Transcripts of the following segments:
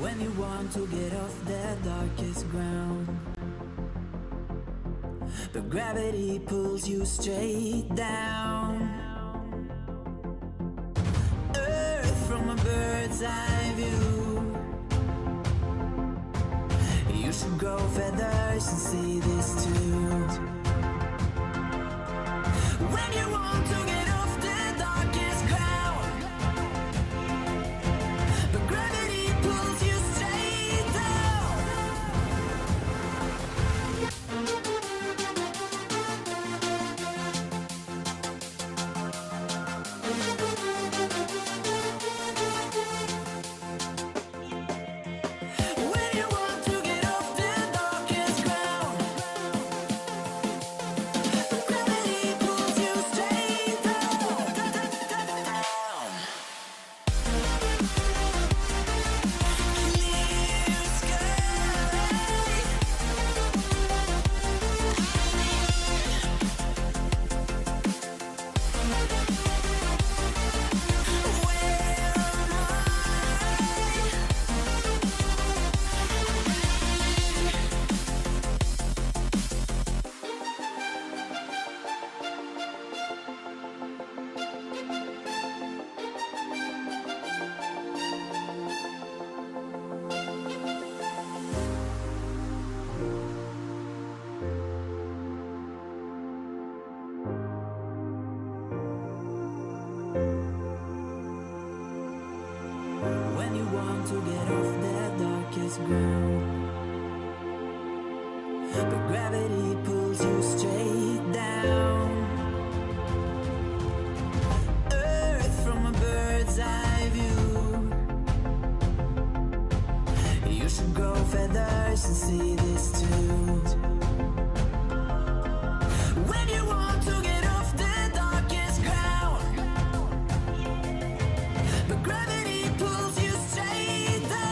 When you want to get off the darkest ground, but gravity pulls you straight down. Earth from a bird's eye view. You should grow feathers and see this too. When you want to get off the darkest ground, but gravity pulls you straight down. When you want to get off the darkest ground, but gravity pulls you straight down. Clear sky. When you want to get off the darkest ground, but gravity pulls you straight down. Earth from a bird's eye view. You should grow feathers and see this too. When you want to get off the darkest ground, but gravity pulls you straight down.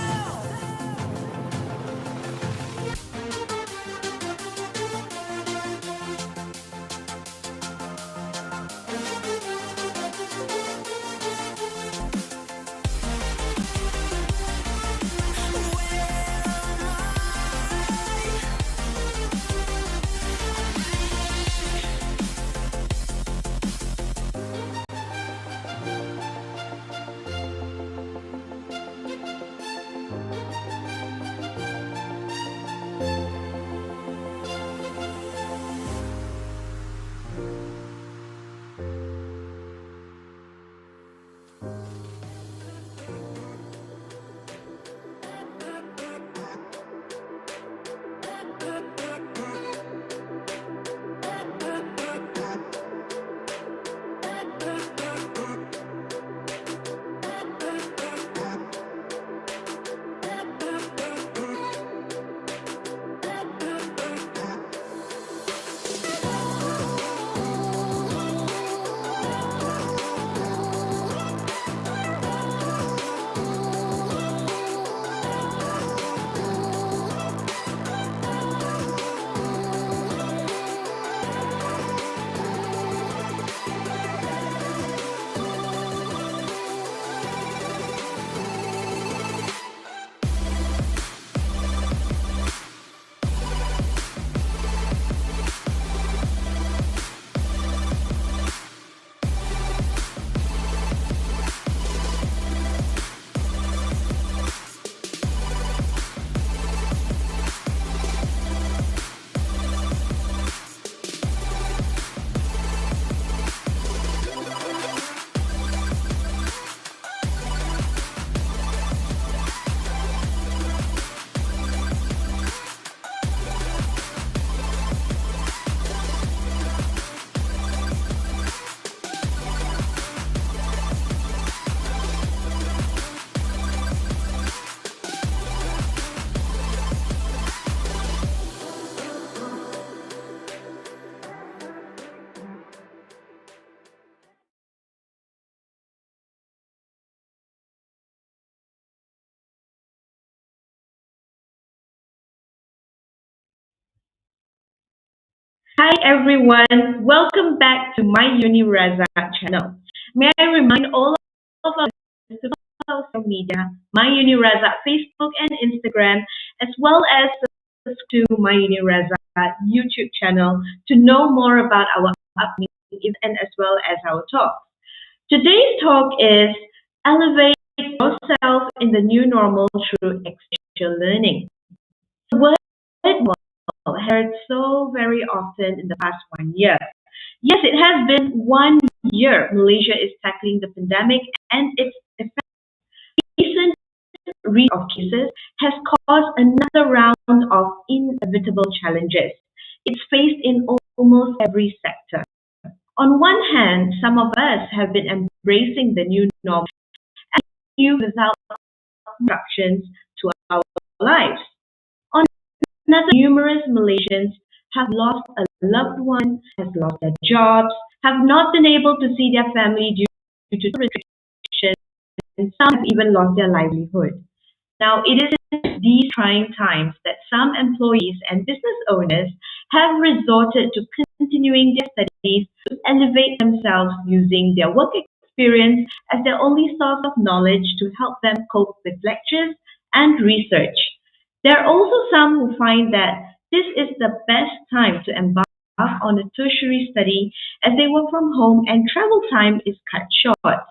Hi everyone, welcome back to my URself channel. May I remind all of us to follow social media, My Uniraza Facebook and Instagram, as well as to My Uniraza YouTube channel to know more about our upcoming events and as well as our talk. Today's talk is Elevate Yourself in the New Normal through Experiential Learning. The word "normal" heard so very often in the past 1 year. Yes, it has been 1 year Malaysia is tackling the pandemic and its effects. Recent rate of cases has caused another round of inevitable challenges. It's faced in almost every sector. On one hand, some of us have been embracing the new normal and new without instructions to our lives. On another, numerous Malaysians have lost a loved one, have lost their jobs, have not been able to see their family due to restrictions, and some have even lost their livelihood. Now, it is in these trying times that some employees and business owners have resorted to continuing their studies to elevate themselves using their work experience as their only source of knowledge to help them cope with lectures and research. There are also some who find that this is the best time to embark on a tertiary study as they work from home and travel time is cut short.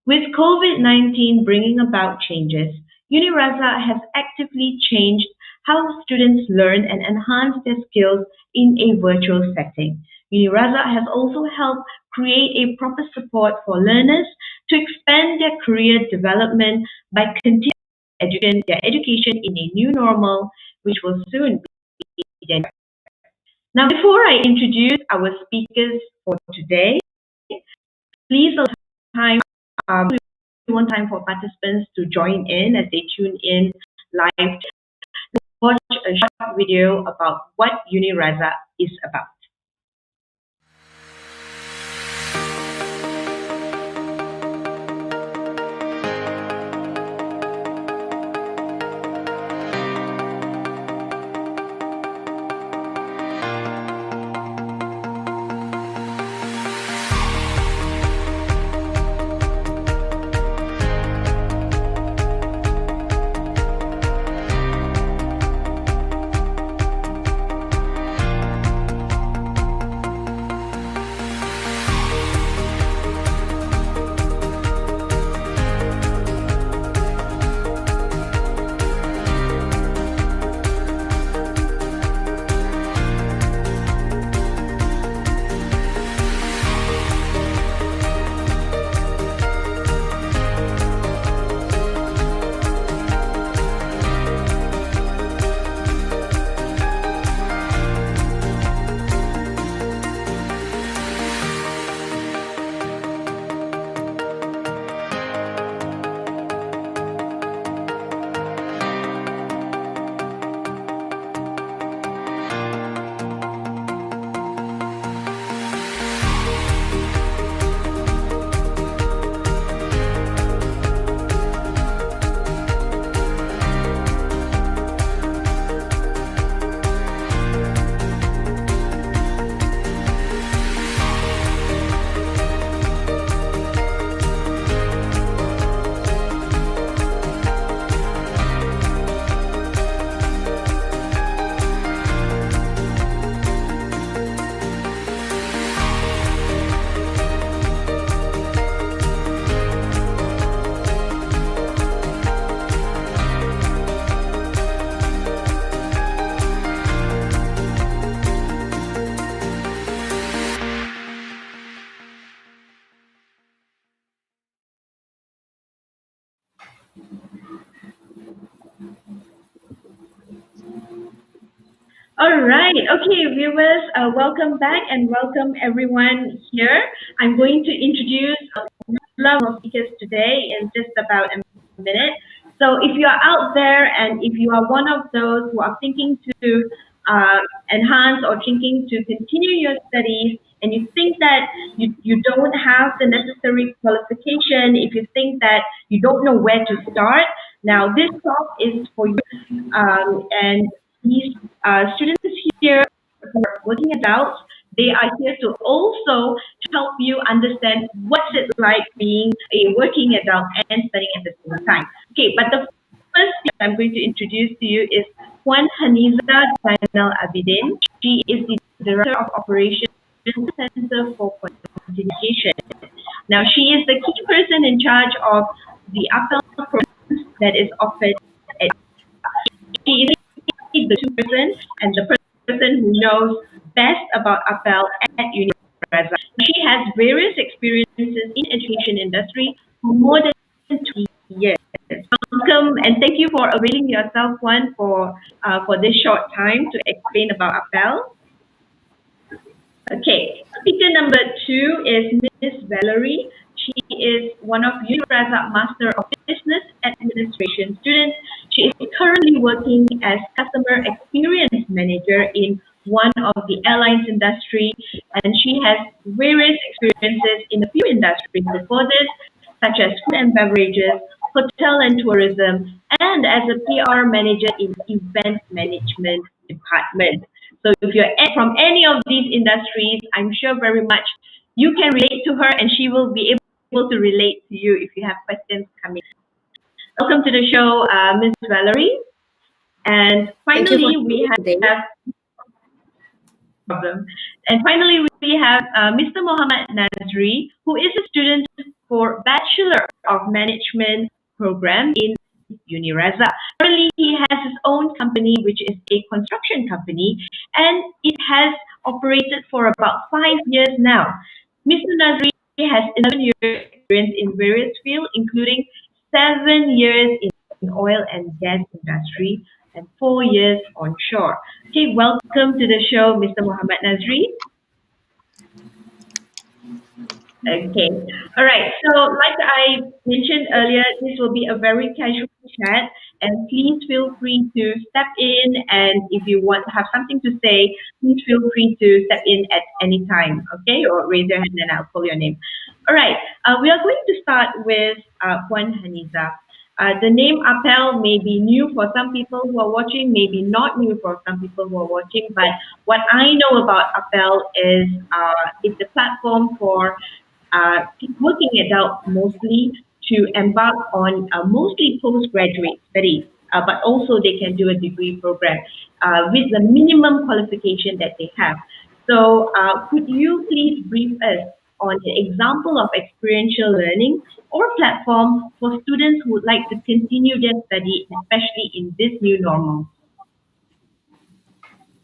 With COVID-19 bringing about changes, UniRaza has actively changed how students learn and enhance their skills in a virtual setting. UniRaza has also helped create a proper support for learners to expand their career development by continuing their education in a new normal, which will soon be their. Now, before I introduce our speakers for today, please allow time we want time for participants to join in as they tune in live to watch a short video about what UniRaza is about. All right. Okay, viewers, welcome back and welcome everyone here. I'm going to introduce our speakers today in just about a minute. So if you are out there and if you are one of those who are thinking to enhance or thinking to continue your studies and you think that you don't have the necessary qualification, if you think that you don't know where to start, now this talk is for you. And these students here who are working adults They are here to also help you understand what's it like being a working adult and studying at the same time. Okay, but the first thing I'm going to introduce to you is Norhaniza Zainal Abidin. She is the Director of Operations Center for Continuation. Now, she is the key person in charge of the APEL program that is offered at. She is the two person and the person who knows best about APEL at UniRaza. She has various experiences in education industry for more than 20 years. Welcome and thank you for availing yourself one for this short time to explain about APEL. Okay, speaker number two is Miss Valerie. She is one of URself Master of Business Administration students. She is currently working as Customer Experience Manager in one of the airlines industry, and she has various experiences in the few industries before this, such as food and beverages, hotel and tourism, and as a PR manager in event management department. So if you're from any of these industries, I'm sure very much you can relate to her and she will be able to relate to you if you have questions coming. Welcome to the show, Ms. Valerie. And Thank you for finally, we today. have problem. And finally, we have Mr. Mohd Nazri, who is a student for Bachelor of Management program in UniRaza. Currently, he has his own company, which is a construction company, and it has operated for about 5 years now. Mr. Nazri has 11 years experience in various fields, including 7 years in oil and gas industry and 4 years onshore. Okay, welcome to the show, Mr. Mohd Nazri. Okay. All right. So, like I mentioned earlier, this will be a very casual chat, and please feel free to step in. And if you want to have something to say, please feel free to step in at any time. Okay, or raise your hand and I'll call your name. All right. We are going to start with Norhaniza. The name APEL may be new for some people who are watching, maybe not new for some people who are watching. But what I know about APEL is it's a platform for working adults mostly to embark on mostly postgraduate studies, but also they can do a degree program with the minimum qualification that they have. So, could you please brief us on an example of experiential learning or platform for students who would like to continue their study, especially in this new normal?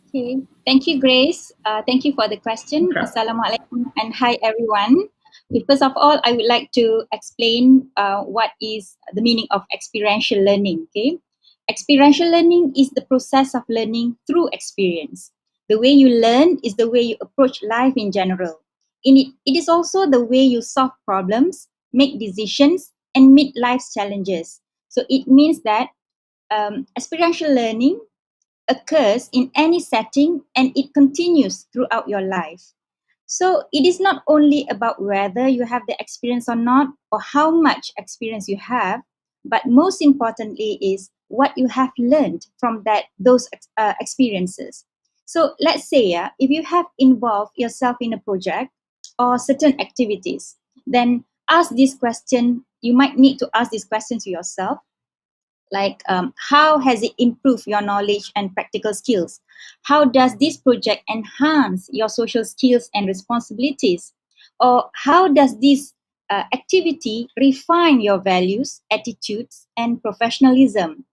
Okay, thank you, Grace. Thank you for the question. Sure. Assalamualaikum and hi, everyone. Okay, first of all, I would like to explain what is the meaning of experiential learning. Okay, experiential learning is the process of learning through experience. The way you learn is the way you approach life in general. It is also the way you solve problems, make decisions, and meet life's challenges. So it means that experiential learning occurs in any setting and it continues throughout your life. So it is not only about whether you have the experience or not, or how much experience you have, but most importantly is what you have learned from those experiences. So let's say if you have involved yourself in a project or certain activities, then ask this question. You might need to ask this question to yourself, like how has it improved your knowledge and practical skills? How does this project enhance your social skills and responsibilities? Or how does this activity refine your values, attitudes, and professionalism?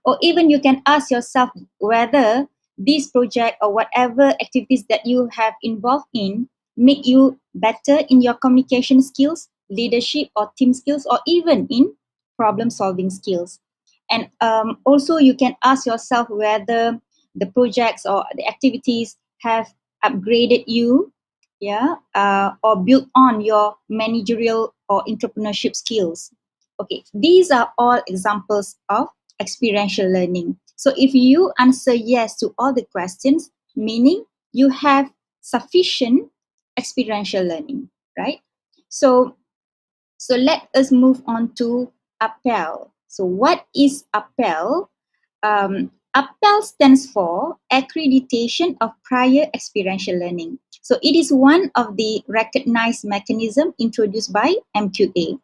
Or even you can ask yourself whether this project or whatever activities that you have involved in make you better in your communication skills, leadership or team skills, or even in problem solving skills. And also you can ask yourself whether the projects or the activities have upgraded you, or built on your managerial or entrepreneurship skills. Okay, these are all examples of experiential learning. So if you answer yes to all the questions, meaning you have sufficient experiential learning, right? So let us move on to APEL. So what is APEL? APEL stands for Accreditation of Prior Experiential Learning. So it is one of the recognized mechanism introduced by MQA.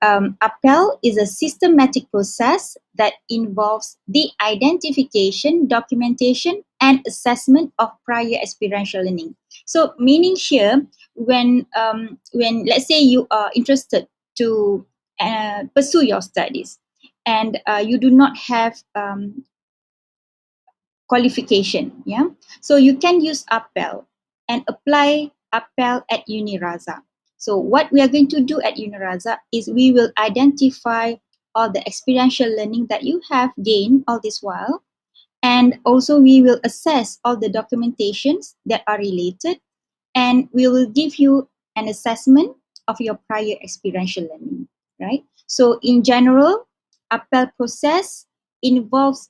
APEL is a systematic process that involves the identification, documentation, and assessment of prior experiential learning. So, meaning here, when let's say you are interested to pursue your studies, and you do not have qualification, yeah, so you can use APEL and apply APEL at UniRaza. So what we are going to do at UniRaza is we will identify all the experiential learning that you have gained all this while, and also we will assess all the documentations that are related, and we will give you an assessment of your prior experiential learning, right? So in general, APEL process involves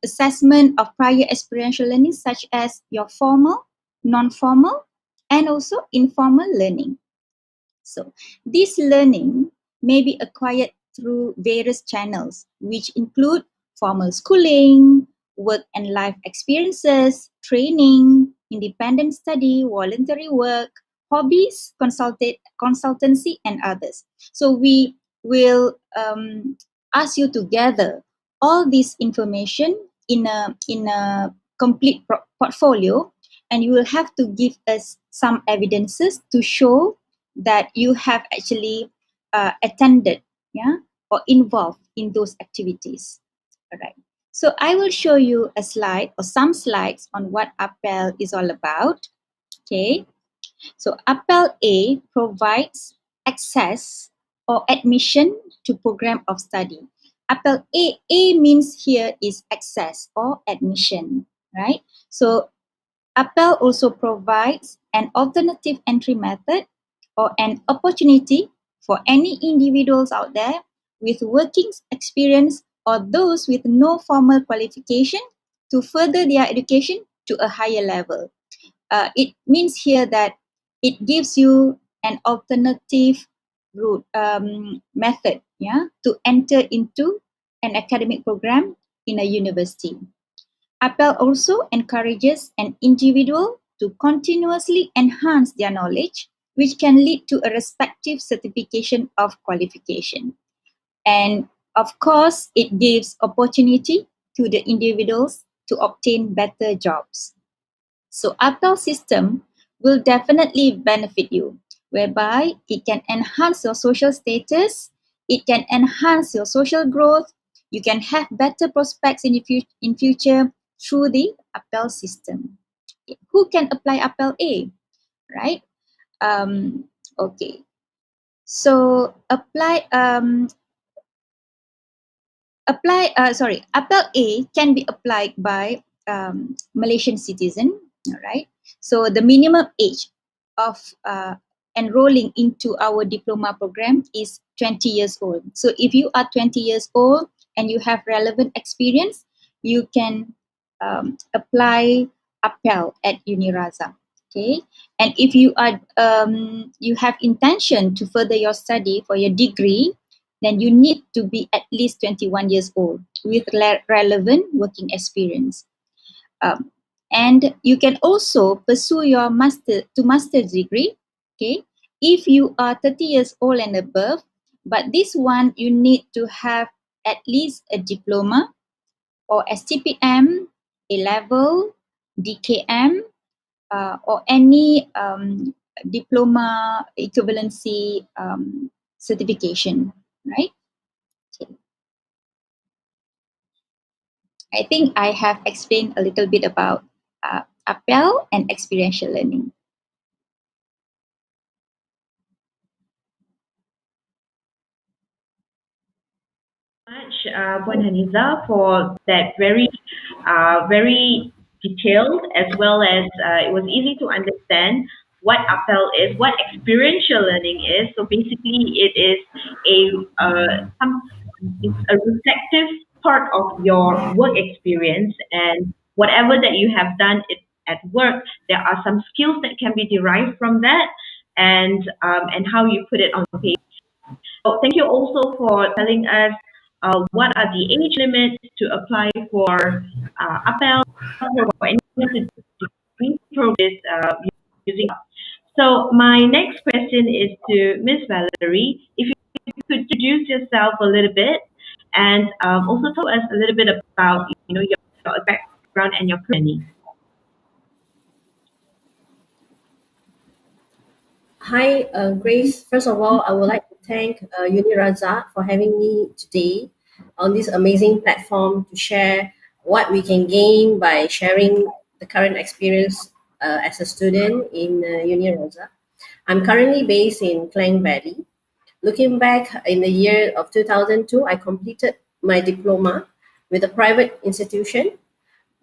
assessment of prior experiential learning such as your formal, non-formal, and also informal learning. So this learning may be acquired through various channels, which include formal schooling, work and life experiences, training, independent study, voluntary work, hobbies, consultancy, and others. So we will ask you to gather all this information in a complete portfolio, and you will have to give us some evidences to show that you have actually attended, yeah, or involved in those activities. All right. So I will show you a slide or some slides on what APEL is all about. Okay. So APEL A provides access or admission to program of study. APEL A means here is access or admission, right? So APEL also provides an alternative entry method or an opportunity for any individuals out there with working experience or those with no formal qualification to further their education to a higher level. It means here that it gives you an alternative route method, yeah, to enter into an academic program in a university. APEL also encourages an individual to continuously enhance their knowledge, which can lead to a respective certification of qualification. And of course, it gives opportunity to the individuals to obtain better jobs. So APEL system will definitely benefit you, whereby it can enhance your social status, it can enhance your social growth, you can have better prospects in future through the APEL system. Okay. Who can apply APEL A, right? Okay. So APEL A can be applied by Malaysian citizen, all right? So the minimum age of enrolling into our diploma program is 20 years old. So if you are 20 years old and you have relevant experience, you can apply APEL at UniRaza. Okay, and if you are you have intention to further your study for your degree, then you need to be at least 21 years old with relevant working experience. And you can also pursue your master's degree, okay, if you are 30 years old and above, but this one you need to have at least a diploma or STPM, A-level, DKM, or any diploma equivalency certification, right? Okay. I think I have explained a little bit about APEL and experiential learning. Much, Mohd for that very detailed, as well as it was easy to understand what APEL is, what experiential learning is. So basically, it is it's a reflective part of your work experience, and whatever that you have done at work, there are some skills that can be derived from that, and how you put it on paper. So thank you also for telling us what are the age limits to apply for APEL, for anyone to degree for this using. So my next question is to Miss Valerie. If you could introduce yourself a little bit and also tell us a little bit about your background and your journey. Hi, Grace. First of all, I would like to thank URSF for having me today on this amazing platform to share what we can gain by sharing the current experience as a student in URSF. I'm currently based in Klang Valley. Looking back in the year of 2002, I completed my diploma with a private institution.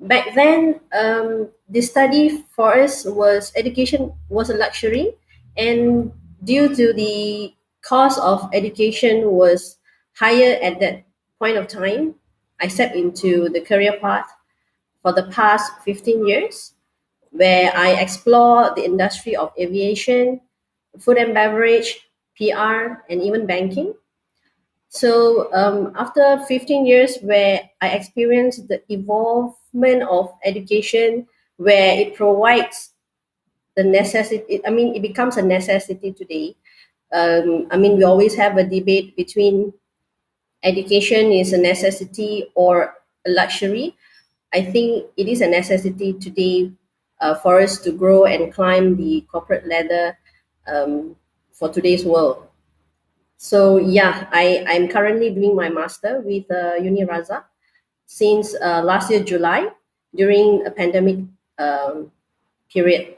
Back then, the study for us was education was a luxury, and due to the cost of education was higher at that point of time, I stepped into the career path for the past 15 years, where I explore the industry of aviation, food and beverage, PR, and even banking. So after 15 years where I experienced the evolvement of education, where it provides the necessity, I mean, it becomes a necessity today. I mean, we always have a debate between education is a necessity or a luxury. I think it is a necessity today for us to grow and climb the corporate ladder for today's world. So yeah, I'm currently doing my master with UniRaza since last year July during a pandemic um, period.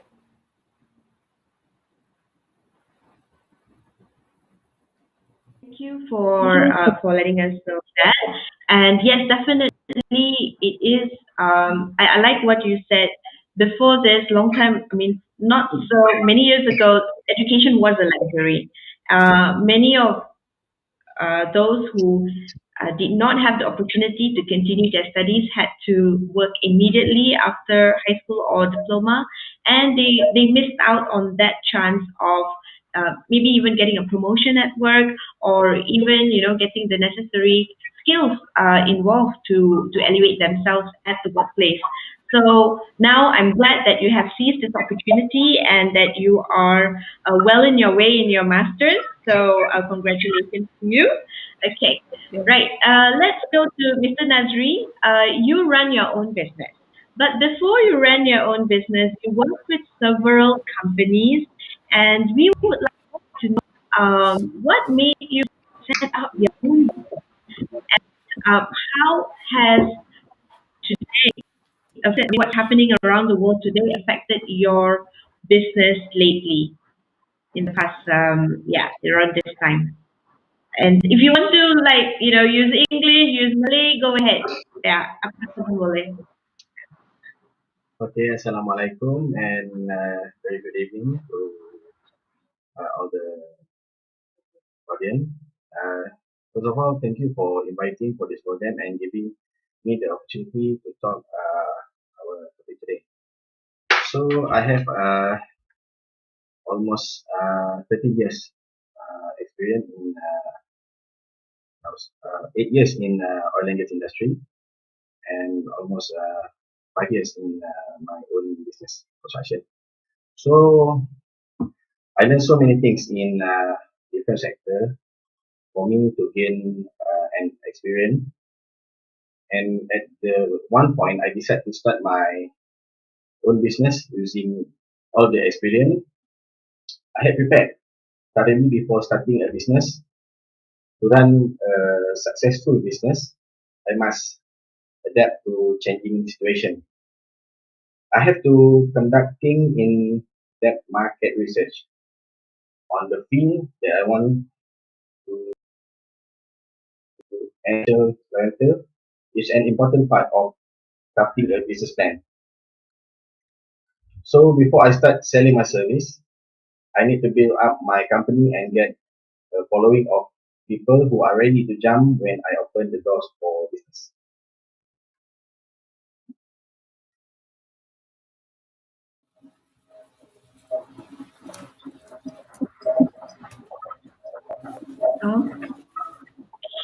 Thank you for letting us know that. And yes, definitely it is. I like what you said. Before this, long time. I mean, not so many years ago, education was a luxury. Many of those who did not have the opportunity to continue their studies had to work immediately after high school or diploma, and they missed out on that chance of maybe even getting a promotion at work, or even getting the necessary skills involved to elevate themselves at the workplace. So now I'm glad that you have seized this opportunity and that you are well in your way in your masters. So congratulations to you. Okay, right. Let's go to Mr. Nazri. You run your own business, but before you ran your own business, you worked with several companies, and we would like to know what made you set up your own business. How has today affected what's happening around the world today affected your business lately in the past around this time? And if you want to use English, use Malay, go ahead. Yeah, apa pun boleh. Okay, Assalamualaikum and very good evening to all the audience. Uh, First of all, thank you for inviting for this program and giving me the opportunity to talk our topic today. So I have almost 13 years experience in 8 years in oil and gas industry and almost 5 years in my own business construction. So I learned so many things in different sector for me to gain an experience. And at the one point, I decided to start my own business using all the experience I had prepared. Suddenly, before starting a business, to run a successful business, I must adapt to changing situation. I have to conducting in depth market research on the field that I want to enter is an important part of crafting a business plan. So before I start selling my service, I need to build up my company and get a following of people who are ready to jump when I open the doors for business.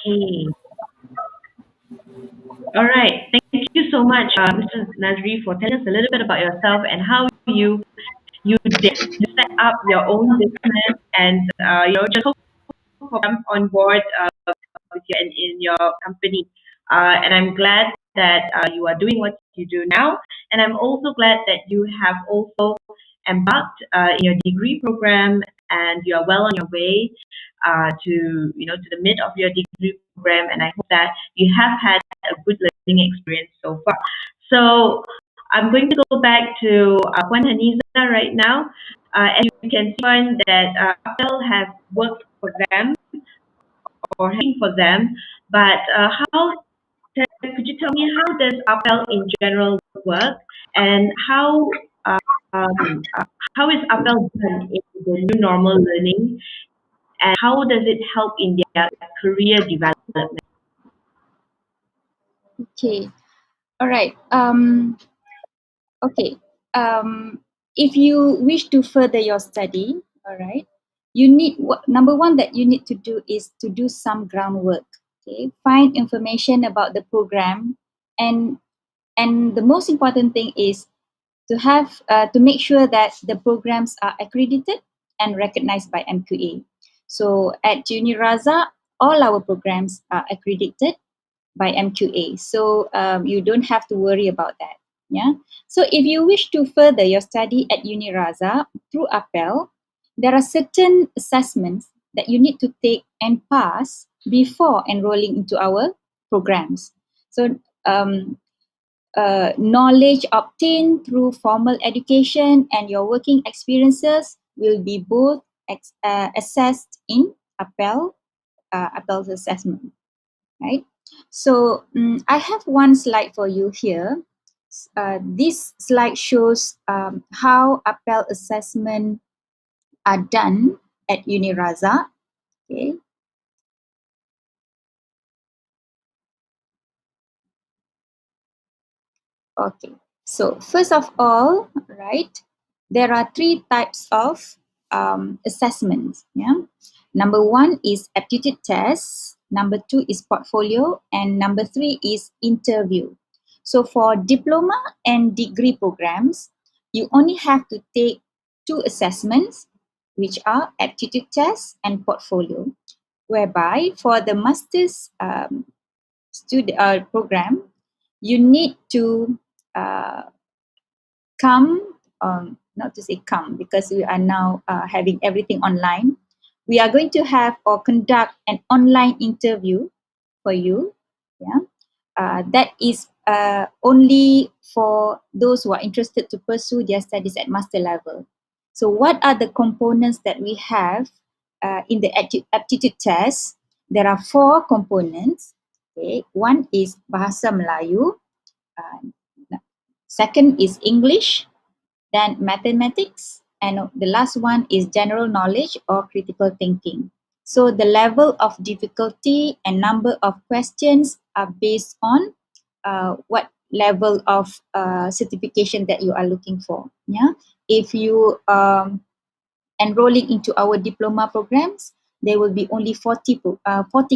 Okay. All right. Thank you so much, Mr. Nazri, for telling us a little bit about yourself and how you you did. You set up your own business and just come on board with you in your company. And I'm glad that you are doing what you do now. And I'm also glad that you have also embarked in your degree program and you are well on your way to the mid of your degree program. And I hope that you have had a good learning experience so far. So I'm going to go back to Norhaniza right now. As you can see that APEL has worked for them or having for them, but could you tell me how does APEL in general work and um, uh, how is APEL done in the new normal learning and how does it help in their career development? Okay. All right. Okay. If you wish to further your study, all right, you need number one that you need to do is to do some groundwork. Okay, find information about the program, and the most important thing is to have to make sure that the programs are accredited and recognized by MQA. So at UniRaza, all our programs are accredited by MQA. So you don't have to worry about that. Yeah. So if you wish to further your study at UniRaza through APEL, there are certain assessments that you need to take and pass before enrolling into our programs. So knowledge obtained through formal education and your working experiences will be both assessed in APEL's assessment, right? So I have one slide for you here. This slide shows how APEL assessment are done at UniRaza. Okay. Okay. So first of all, right, there are three types of assessments. Yeah. Number one is aptitude test. Number two is portfolio, and number three is interview. So for diploma and degree programs, you only have to take two assessments, which are aptitude test and portfolio. Whereby for the master's program, you need to not to say come because we are now having everything online. We are going to have or conduct an online interview for you. Yeah, that is only for those who are interested to pursue their studies at master level. So, what are the components that we have in the aptitude test? There are four components. Okay, one is Bahasa Melayu. Second is English, then mathematics, and the last one is general knowledge or critical thinking. So the level of difficulty and number of questions are based on what level of certification that you are looking for. Yeah, if you enrolling into our diploma programs, there will be only 40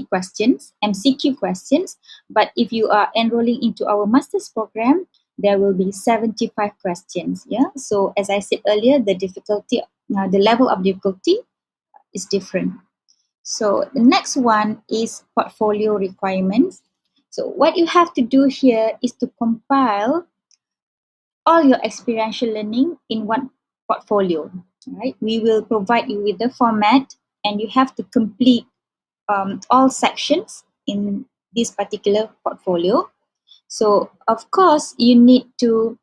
questions, MCQ questions. But if you are enrolling into our master's program, there will be 75 questions. Yeah. So as I said earlier, the level of difficulty is different. So the next one is portfolio requirements. So what you have to do here is to compile all your experiential learning in one portfolio. Right? We will provide you with the format, and you have to complete all sections in this particular portfolio. So, of course, you need to,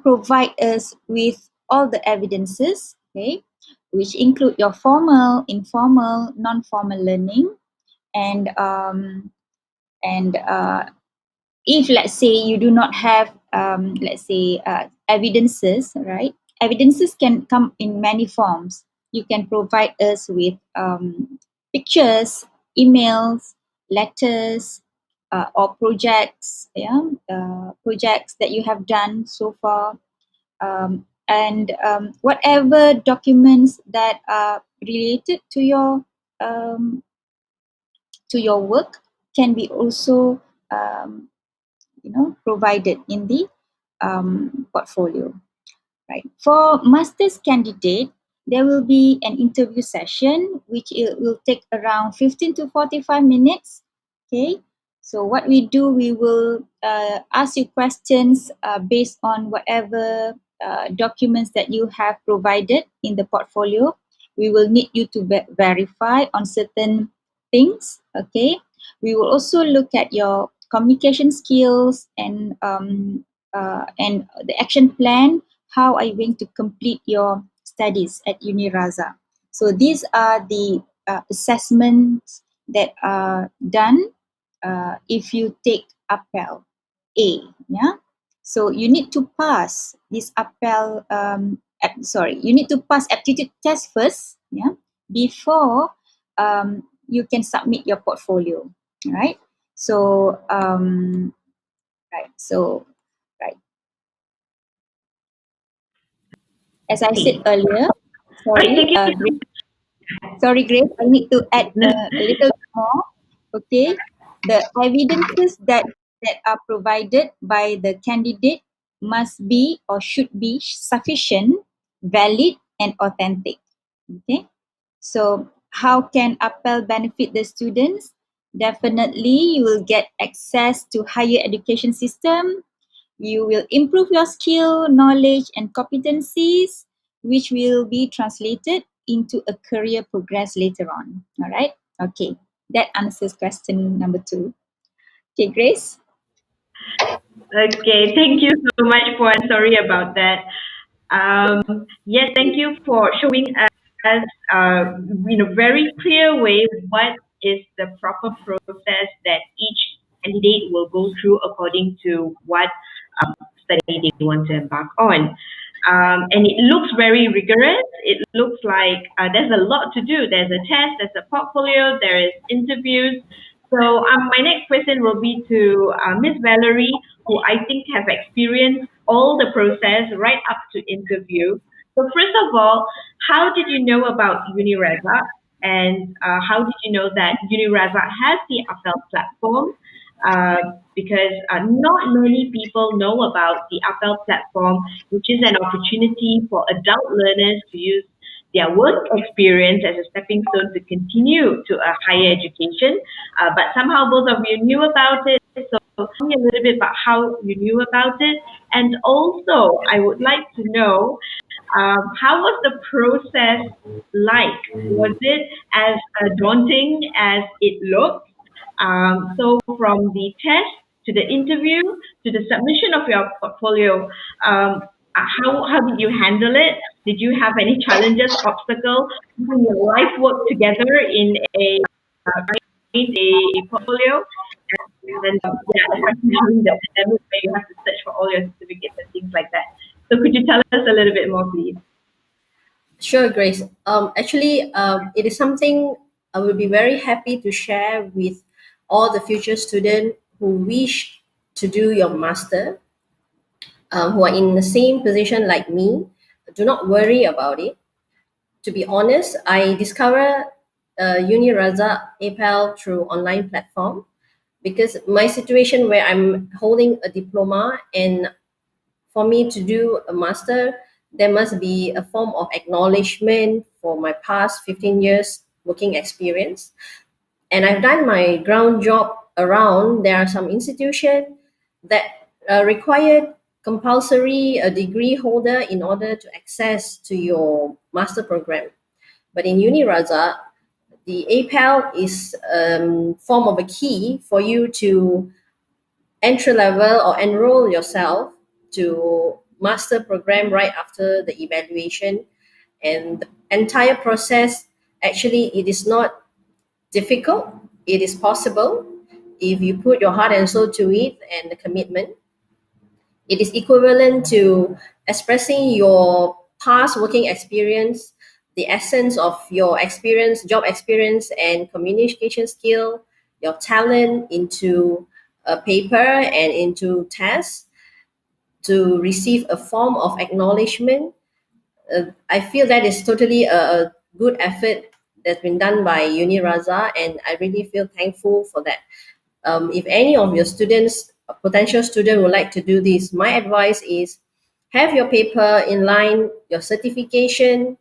provide us with all the evidences, okay, which include your formal, informal, non-formal learning, and if let's say you do not have evidences, right? Evidences can come in many forms. You can provide us with pictures, emails, letters, or projects, projects that you have done so far, and whatever documents that are related to your work can be also provided in the portfolio, Right. For master's candidate, there will be an interview session which it will take around 15 to 45 minutes. Okay. So what we do, we will ask you questions based on whatever documents that you have provided in the portfolio. We will need you to verify on certain things. Okay. We will also look at your communication skills and the action plan. How are you going to complete your studies at UniRaza? So these are the assessments that are done if you take APEL A. Yeah. So you need to pass this APEL. You need to pass aptitude test first. Yeah. Before you can submit your portfolio. Right. So right. So right. As I said earlier, Right, thank you. Grace, I need to add a little more. Okay, the evidences that are provided by the candidate must be or should be sufficient, valid, and authentic. Okay, so how can APEL benefit the students? Definitely, you will get access to higher education system. You will improve your skill, knowledge, and competencies, which will be translated into a career progress later on. All right. Okay. That answers question number 2. Okay, Grace. Okay, thank you so much, Puan. Sorry about that. Yes, thank you for showing us, in a very clear way what is the proper process that each candidate will go through according to what study they want to embark on. And it looks very rigorous. It looks like there's a lot to do. There's a test, there's a portfolio, there is interviews. So my next question will be to Miss Valerie, who I think have experienced all the process right up to interview. So first of all, how did you know about UniRaza? And how did you know that UniRaza has the APEL platform? Because not many people know about the APEL platform, which is an opportunity for adult learners to use their work experience as a stepping stone to continue to a higher education. But somehow both of you knew about it. So tell me a little bit about how you knew about it. And also, I would like to know how was the process like? Was it as daunting as it looked? So from the test to the interview to the submission of your portfolio, how did you handle it? Did you have any challenges, obstacles? Putting your life work together in a portfolio? And yeah, especially during the pandemic where you have to search for all your certificates and things like that. So could you tell us a little bit more, please? Sure, Grace. Actually, it is something I will be very happy to share with all the future students who wish to do your master, who are in the same position like me. Do not worry about it. To be honest, I discovered UniRaza APEL through online platform because my situation where I'm holding a diploma and for me to do a master, there must be a form of acknowledgement for my past 15 years working experience. And I've done my ground job around. There are some institutions that require compulsory a degree holder in order to access to your master program. But in UniRaza, the APEL is form of a key for you to entry level or enroll yourself to master program right after the evaluation. And the entire process, actually, it is not difficult. It is possible if you put your heart and soul to it and the commitment. It is equivalent to expressing your past working experience, the essence of your experience, job experience, and communication skill, your talent into a paper and into tests to receive a form of acknowledgement. I feel that is totally a good effort that's been done by UniRaza, and I really feel thankful for that. If any of your students, potential student, would like to do this, my advice is have your paper in line, your certification,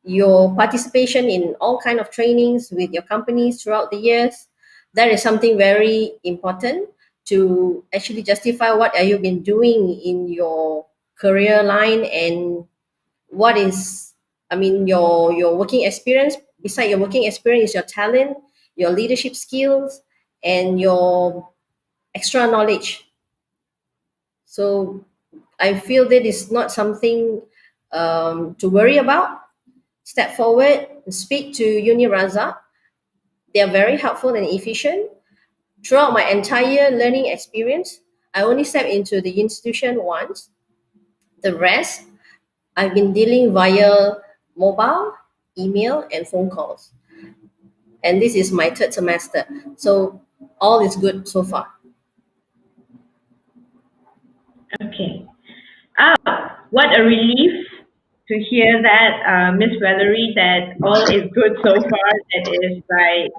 your participation in all kind of trainings with your companies throughout the years. That is something very important to actually justify what have you been doing in your career line, and what is, I mean, your working experience. Beside your working experience is your talent, your leadership skills, and your extra knowledge. So I feel that is not something to worry about. Step forward, speak to Uni Raza. They are very helpful and efficient. Throughout my entire learning experience, I only stepped into the institution once. The rest, I've been dealing via mobile, email, and phone calls. And this is my third semester. So all is good so far. Okay. What a relief to hear that, Miss Valerie, that all is good so far. That is like,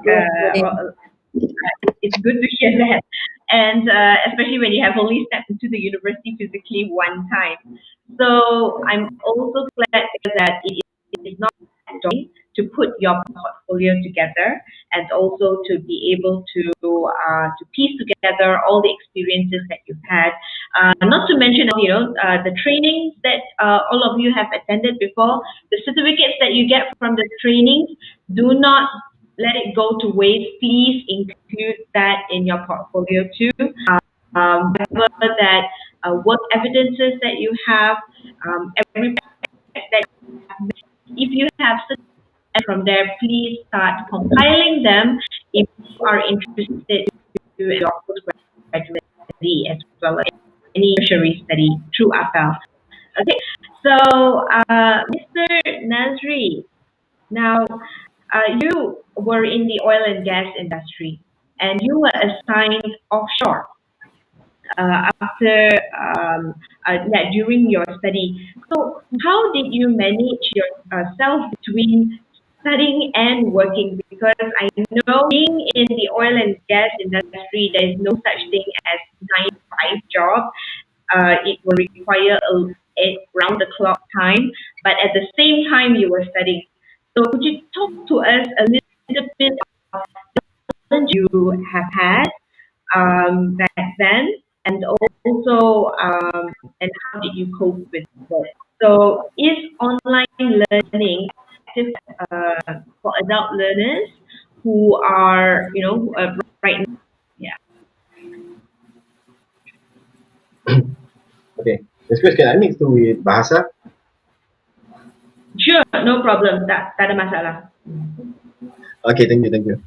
it's good to hear that. And especially when you have only stepped into the university physically one time. So I'm also glad that it is not daunting to put your portfolio together, and also to be able to piece together all the experiences that you've had. Not to mention, the trainings that all of you have attended before, the certificates that you get from the trainings. Do not let it go to waste. Please include that in your portfolio too. Whatever that work evidences that you have, every project that you have made, if you have certificates from there, please start compiling them if you are interested to your postgraduate study as well as any tertiary study through APEL. Okay, so Mr. Nazri, now you were in the oil and gas industry, and you were assigned offshore after yeah, during your study. So how did you manage yourself between studying and working? Because I know being in the oil and gas industry, there is no such thing as 9 to 5 job. It will require a round the clock time, but at the same time you were studying. So could you talk to us a little bit of the challenge you have had back then, and also and how did you cope with it? So is online learning active for adult learners who are, right now? Yeah. Okay, next question. I mix to with bahasa. Sure, no problem. Tak ada masalah. Okay, thank you.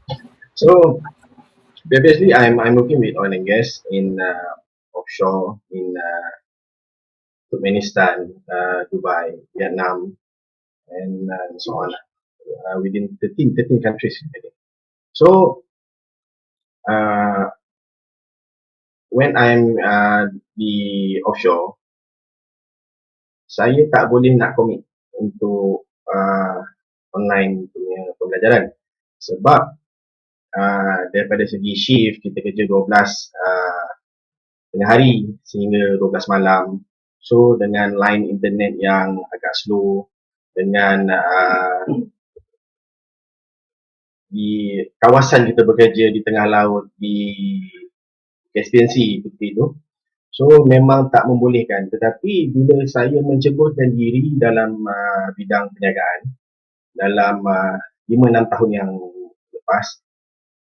So previously, I'm working with oil and gas in offshore in Turkmenistan, Dubai, Vietnam, and so on. Within 13 countries, I think. So when I'm di offshore, saya tak boleh nak commit untuk online punya pembelajaran, sebab daripada segi shift kita kerja 12 tengah hari sehingga 12 malam. So dengan line internet yang agak slow, dengan di kawasan kita bekerja di tengah laut, di Experiential seperti itu, so memang tak membolehkan. Tetapi bila saya menceburkan diri dalam bidang perniagaan dalam 5-6 tahun yang lepas,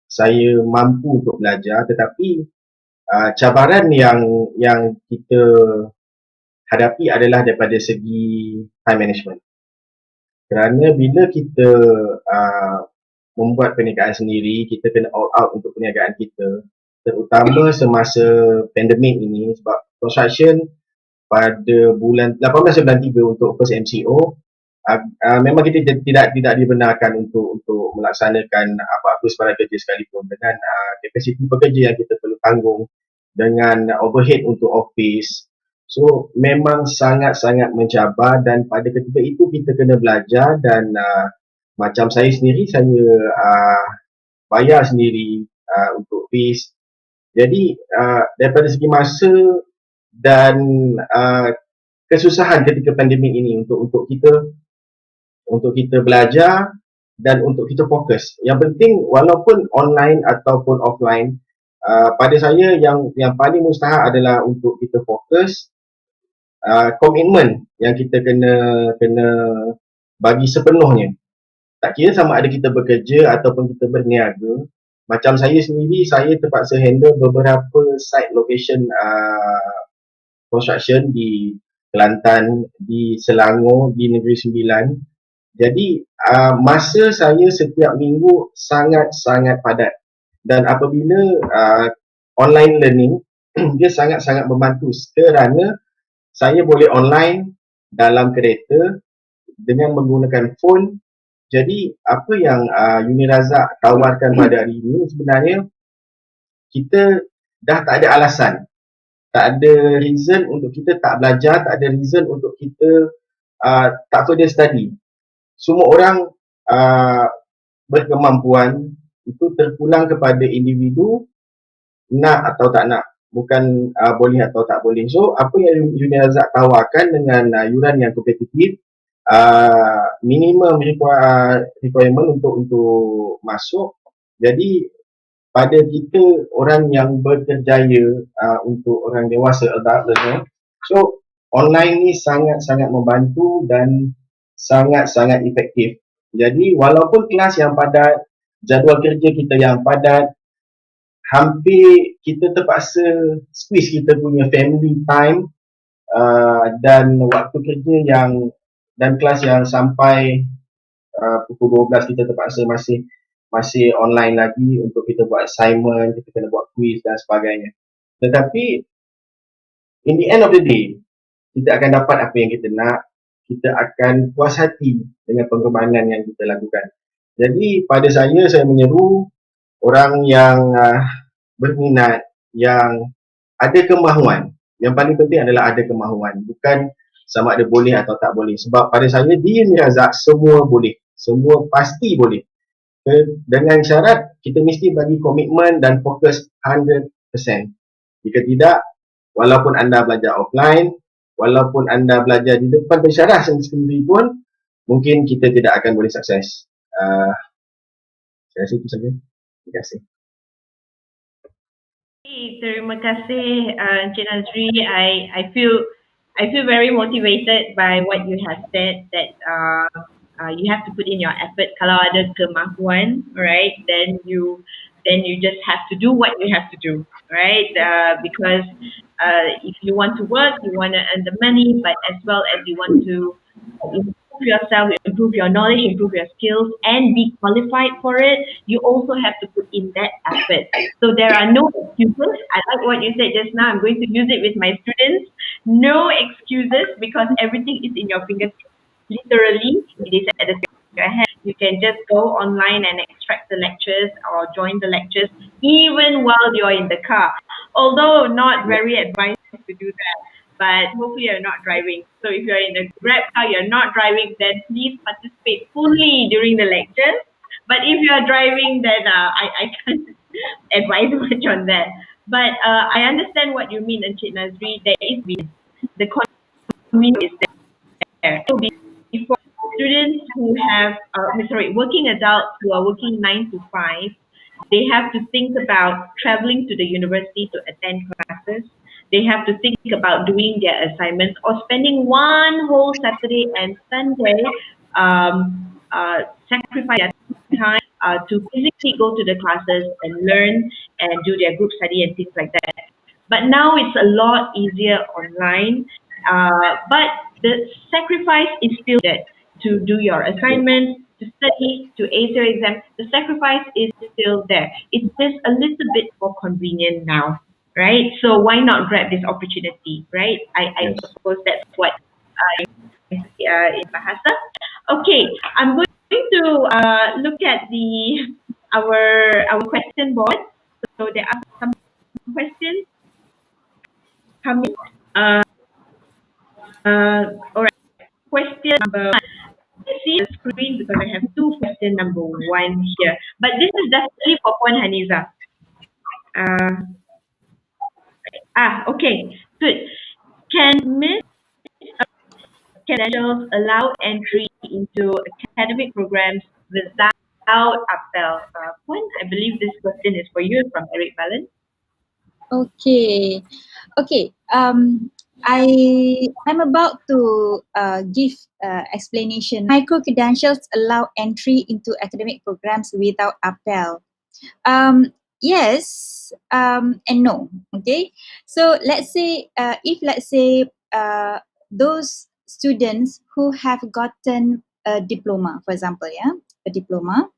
saya mampu untuk belajar, tetapi cabaran yang kita hadapi adalah daripada segi time management. Kerana bila kita membuat perniagaan sendiri, kita kena all out untuk perniagaan kita, terutama semasa pandemik ini, sebab construction pada bulan 18 bulan 3 untuk first MCO, memang kita tidak dibenarkan untuk melaksanakan apa-apa sebarang kerja sekalipun, dengan kapasiti pekerja yang kita perlu tanggung, dengan overhead untuk office. So memang sangat-sangat mencabar, dan pada ketika itu kita kena belajar. Dan macam saya sendiri, saya bayar sendiri untuk fees. Jadi daripada segi masa dan kesusahan ketika pandemik ini untuk kita belajar dan untuk kita fokus. Yang penting walaupun online ataupun offline, pada saya yang paling mustahak adalah untuk kita fokus, komitmen yang kita kena bagi sepenuhnya. Tak kira sama ada kita bekerja ataupun kita berniaga. Macam saya sendiri, saya terpaksa handle beberapa site location construction di Kelantan, di Selangor, di Negeri Sembilan. Jadi masa saya setiap minggu sangat-sangat padat. Dan apabila online learning, dia sangat-sangat membantu kerana saya boleh online dalam kereta dengan menggunakan phone. Jadi apa yang Uni Razak tawarkan pada hari ini sebenarnya, kita dah tak ada alasan, tak ada reason untuk kita tak belajar, tak ada reason untuk kita tak further study. Semua orang berkemampuan, itu terpulang kepada individu nak atau tak nak, bukan boleh atau tak boleh. So apa yang Uni Razak tawarkan dengan yuran yang kompetitif, minimum requirement untuk masuk. Jadi pada kita orang yang berkerjaya, untuk orang dewasa, adult learner, so online ni sangat-sangat membantu dan sangat-sangat efektif. Jadi walaupun kelas yang padat, jadual kerja kita yang padat, hampir kita terpaksa squeeze kita punya family time, dan waktu kerja dan kelas yang sampai pukul 12 kita terpaksa masih online lagi untuk kita buat assignment, kita kena buat quiz dan sebagainya. Tetapi in the end of the day, kita akan dapat apa yang kita nak, kita akan puas hati dengan pengembangan yang kita lakukan. Jadi pada saya menyeru orang yang berminat, yang ada kemahuan. Yang paling penting adalah ada kemahuan, bukan sama ada boleh atau tak boleh. Sebab pada saya di Uni Razak semua boleh, semua pasti boleh. Dengan syarat kita mesti bagi komitmen dan fokus 100%. Jika tidak, walaupun anda belajar offline, walaupun anda belajar di depan pensyarah sendiri pun, mungkin kita tidak akan boleh sukses. Saya rasa itu saja. Terima kasih. Terima kasih, Encik Nazri. I feel very motivated by what you have said, that you have to put in your effort. Kalau ada kemahuan, right, then you just have to do what you have to do, right? Because if you want to work, you want to earn the money, but as well as you want to improve yourself, improve your knowledge, improve your skills, and be qualified for it, you also have to put in that effort. So there are no excuses. I like what you said just now. I'm going to use it with my students. No excuses, because everything is in your fingertips. Literally, it is at the back of your hand. You can just go online and extract the lectures or join the lectures even while you're in the car. Although not very advised to do that, but hopefully you're not driving. So if you're in a Grab car, you're not driving, then please participate fully during the lectures. But if you're driving, then I can't advise much on that. But I understand what you mean, Encik Nazri. There is the convenience is there. So before students who have, working adults who are working 9 to 5, they have to think about traveling to the university to attend classes. They have to think about doing their assignments or spending one whole Saturday and Sunday, sacrifice their time to physically go to the classes and learn and do their group study and things like that. But now it's a lot easier online. But the sacrifice is still there to do your assignments, to study, to ace your exam. The sacrifice is still there. It's just a little bit more convenient now, right? So why not grab this opportunity, right? I suppose that's what in Bahasa. Okay, I'm going to look at our question board. So there are some questions coming. All right. Question number one. I see the screen because I have two question number one here. But this is definitely for Norhaniza. Okay, good. Can Miss credentials allow entry into academic programs without APEL? One, I believe this question is for you from Eric Valen. Okay, okay. I'm about to give explanation. Micro credentials allow entry into academic programs without APEL. Yes, and no. Okay, so let's say those students who have gotten a diploma, for example, yeah, a diploma,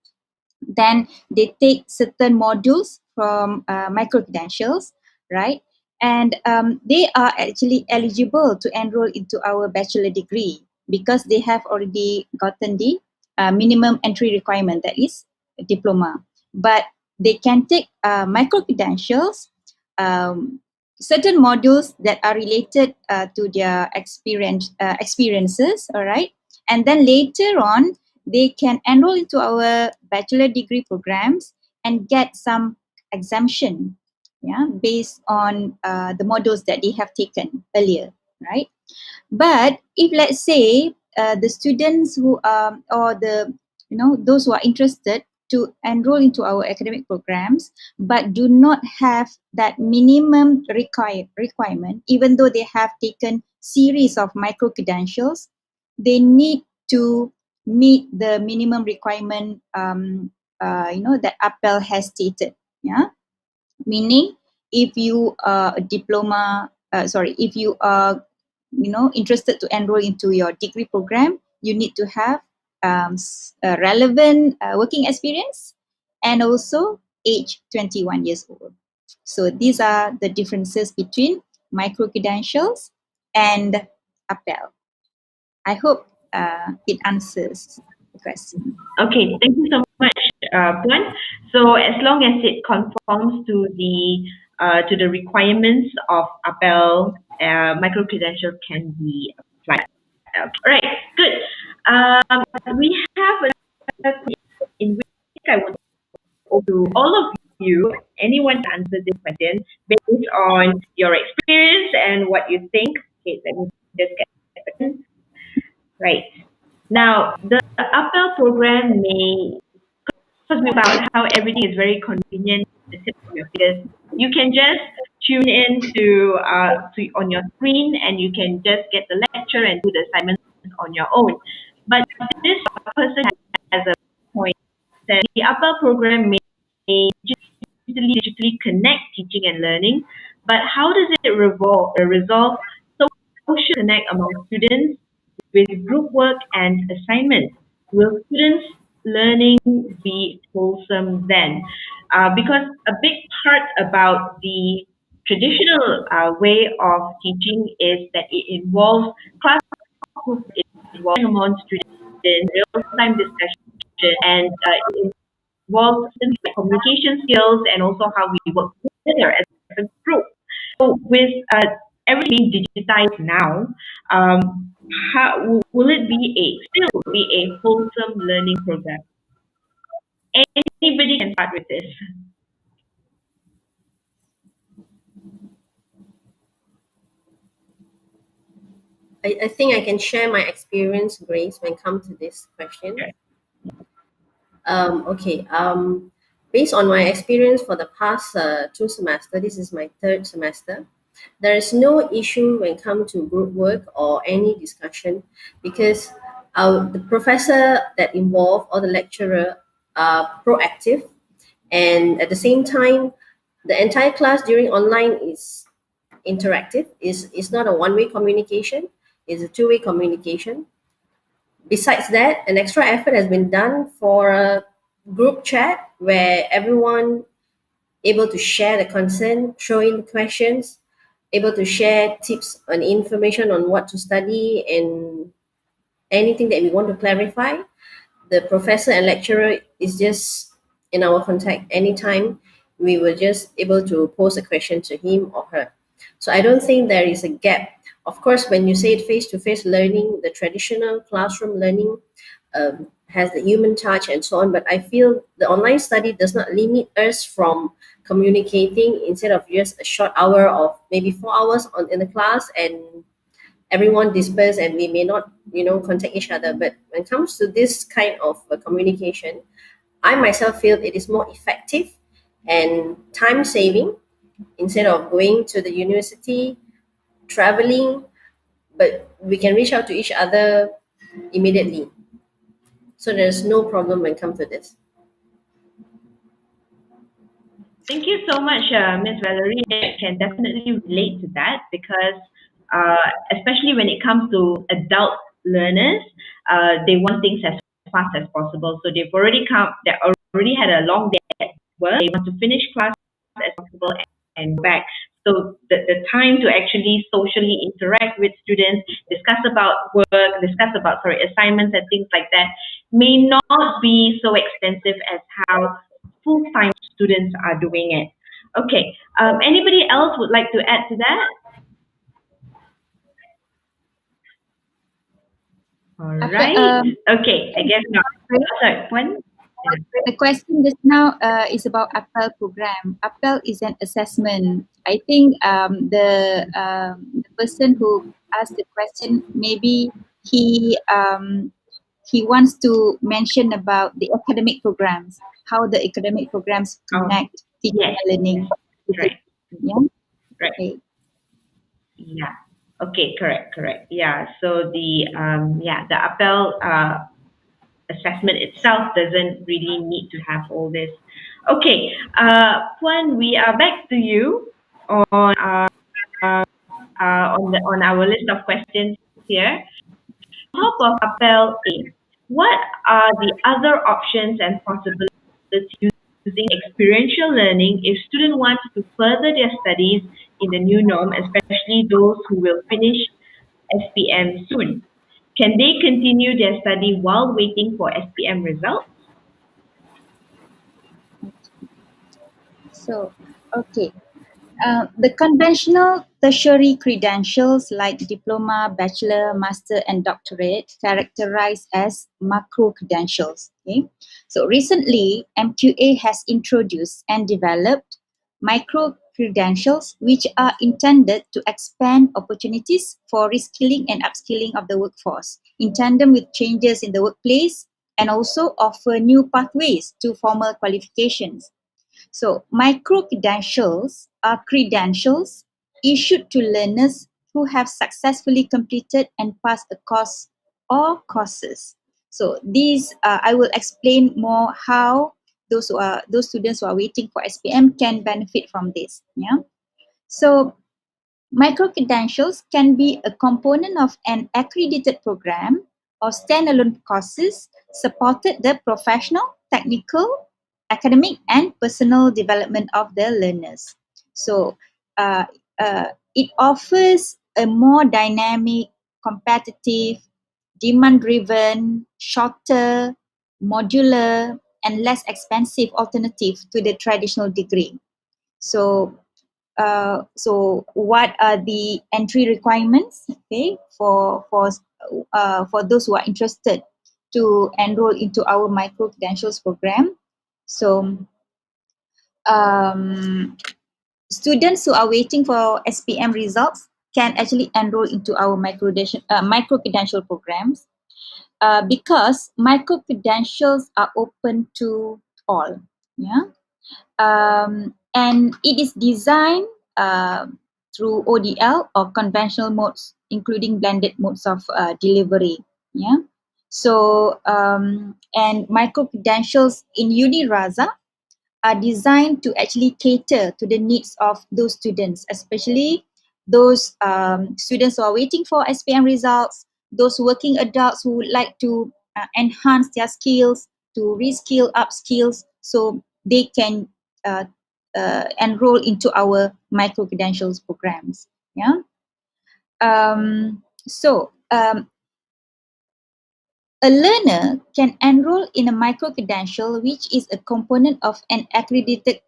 then they take certain modules from micro credentials, right? And they are actually eligible to enroll into our bachelor degree because they have already gotten the minimum entry requirement, that is a diploma. But they can take micro credentials, certain modules that are related to their experiences, all right? And then later on, they can enroll into our bachelor degree programs and get some exemption, yeah, based on the modules that they have taken earlier, right? But if let's say the students who or the those who are interested to enroll into our academic programs but do not have that minimum requirement, even though they have taken series of micro credentials, they need to meet the minimum requirement that APEL has stated. Yeah, meaning if you are a diploma, if you are interested to enroll into your degree program, you need to have a relevant working experience and also age 21 years old. So these are the differences between micro credentials and APEL. I hope it answers the question. Okay, thank you so much, Puan. So as long as it conforms to the requirements of APEL, micro credentials can be applied. Okay. All right, good. We have another question in which I would to all of you, anyone to answer this question based on your experience and what you think. Okay, let me just get a second. Right. Now, the APEL program may talk about how everything is very convenient at the tip of your fingers. You can just tune in to on your screen and you can just get the lecture and do the assignments on your own. But this person has a point that the APEL program may digitally connect teaching and learning, but how does it resolve social connect among students with group work and assignments? Will students' learning be wholesome then? Because a big part about the traditional way of teaching is that it involves class group, it involves among students, real-time discussion, and it involves things like communication skills and also how we work together as a group. So with everything digitized now, how will it be still be a wholesome learning program? Anybody can start with this. I think I can share my experience, Grace, when it comes to this question. Okay. Okay. Based on my experience for the past 2 semesters, this is my third semester. There is no issue when it comes to group work or any discussion because the professor that involved or the lecturer are proactive, and at the same time, the entire class during online is interactive. Is not a one-way communication. It's a two-way communication. Besides that, an extra effort has been done for a group chat where everyone able to share the concern, throw in questions, able to share tips and information on what to study and anything that we want to clarify. The professor and lecturer is just in our contact anytime. We were just able to pose a question to him or her. So I don't think there is a gap. Of course, when you say face-to-face learning, the traditional classroom learning has the human touch and so on. But I feel the online study does not limit us from communicating instead of just a short hour of maybe 4 hours in the class everyone dispersed and we may not, contact each other. But when it comes to this kind of communication, I myself feel it is more effective and time saving instead of going to the university, traveling, but we can reach out to each other immediately. So there's no problem when it comes to this. Thank you so much, Miss Valerie. I can definitely relate to that because, especially when it comes to adult learners, they want things as fast as possible. So they already had a long day at work. They want to finish class as possible and go back. So the time to actually socially interact with students, discuss about work, assignments and things like that may not be so extensive as how full-time students are doing it. Okay. Anybody else would like to add to that? All After, right. Okay. I guess not. Sorry. One. the question just now is about APEL program. APEL is an assessment. I think the person who asked the question, maybe he wants to mention about the academic programs, how the academic programs Oh, connect teaching yes. and learning. With Right. yeah. Right. Okay. Yeah. Okay. Correct. Yeah. So the APEL assessment itself doesn't really need to have all this. Okay. Puan, we are back to you on on our list of questions here. Top of APEL A, what are the other options and possibilities using experiential learning if student wants to further their studies in the new norm, especially those who will finish SPM soon? Can they continue their study while waiting for SPM results? So, okay. The conventional tertiary credentials like diploma, bachelor, master, and doctorate characterized as macro credentials. Okay, so recently MQA has introduced and developed micro credentials, which are intended to expand opportunities for reskilling and upskilling of the workforce in tandem with changes in the workplace, and also offer new pathways to formal qualifications. So, micro credentials are credentials issued to learners who have successfully completed and passed a course or courses. So, these I will explain more how those students who are waiting for SPM can benefit from this. Yeah. So, micro-credentials can be a component of an accredited program or standalone courses supported the professional, technical, academic, and personal development of the learners. So uh, it offers a more dynamic, competitive, demand-driven, shorter, modular, and less expensive alternative to the traditional degree. So so what are the entry requirements, okay, for those who are interested to enroll into our micro credentials program? So um, students who are waiting for SPM results can actually enroll into our micro credential programs because micro credentials are open to all. Yeah. And it is designed through ODL or conventional modes, including blended modes of delivery. Yeah. So and micro credentials in UniRaza are designed to actually cater to the needs of those students, especially those students who are waiting for SPM results, those working adults who would like to enhance their skills, to reskill, upskills, so they can enroll into our micro credentials programs. Yeah. So a learner can enroll in a micro-credential, which is a component of an accredited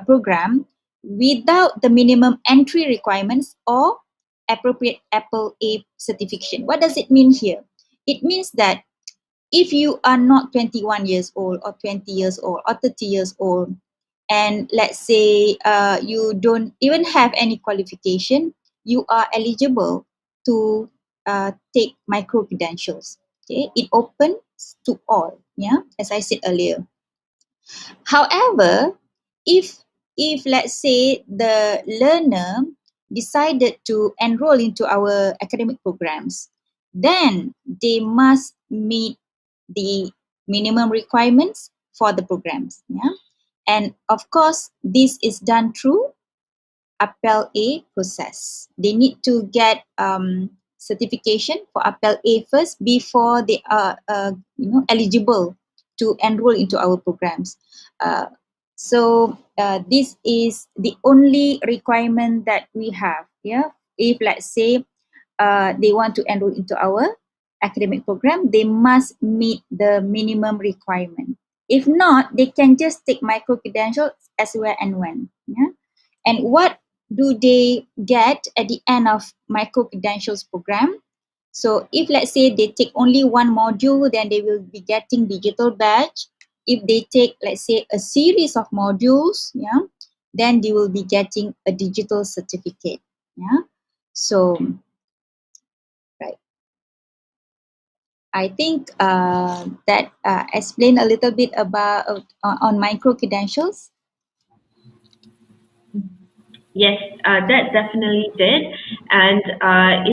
program without the minimum entry requirements or appropriate APEL A certification. What does it mean here? It means that if you are not 21 years old or 20 years old or 30 years old, and let's say you don't even have any qualification, you are eligible to take micro credentials. Okay, it opens to all. Yeah, as I said earlier. However, if let's say the learner decided to enroll into our academic programs, then they must meet the minimum requirements for the programs. Yeah, and of course, this is done through APEL A process. They need to get certification for APEL A first before they are eligible to enroll into our programs. So this is the only requirement that we have. Yeah, if let's say they want to enroll into our academic program, they must meet the minimum requirement. If not, they can just take micro credentials as well and when. Yeah, and what do they get at the end of micro credentials program? So if let's say they take only one module, then they will be getting digital badge. If they take, let's say, a series of modules, yeah, then they will be getting a digital certificate. Yeah. So right. I think that explain a little bit about on micro credentials. Yes, that definitely did. And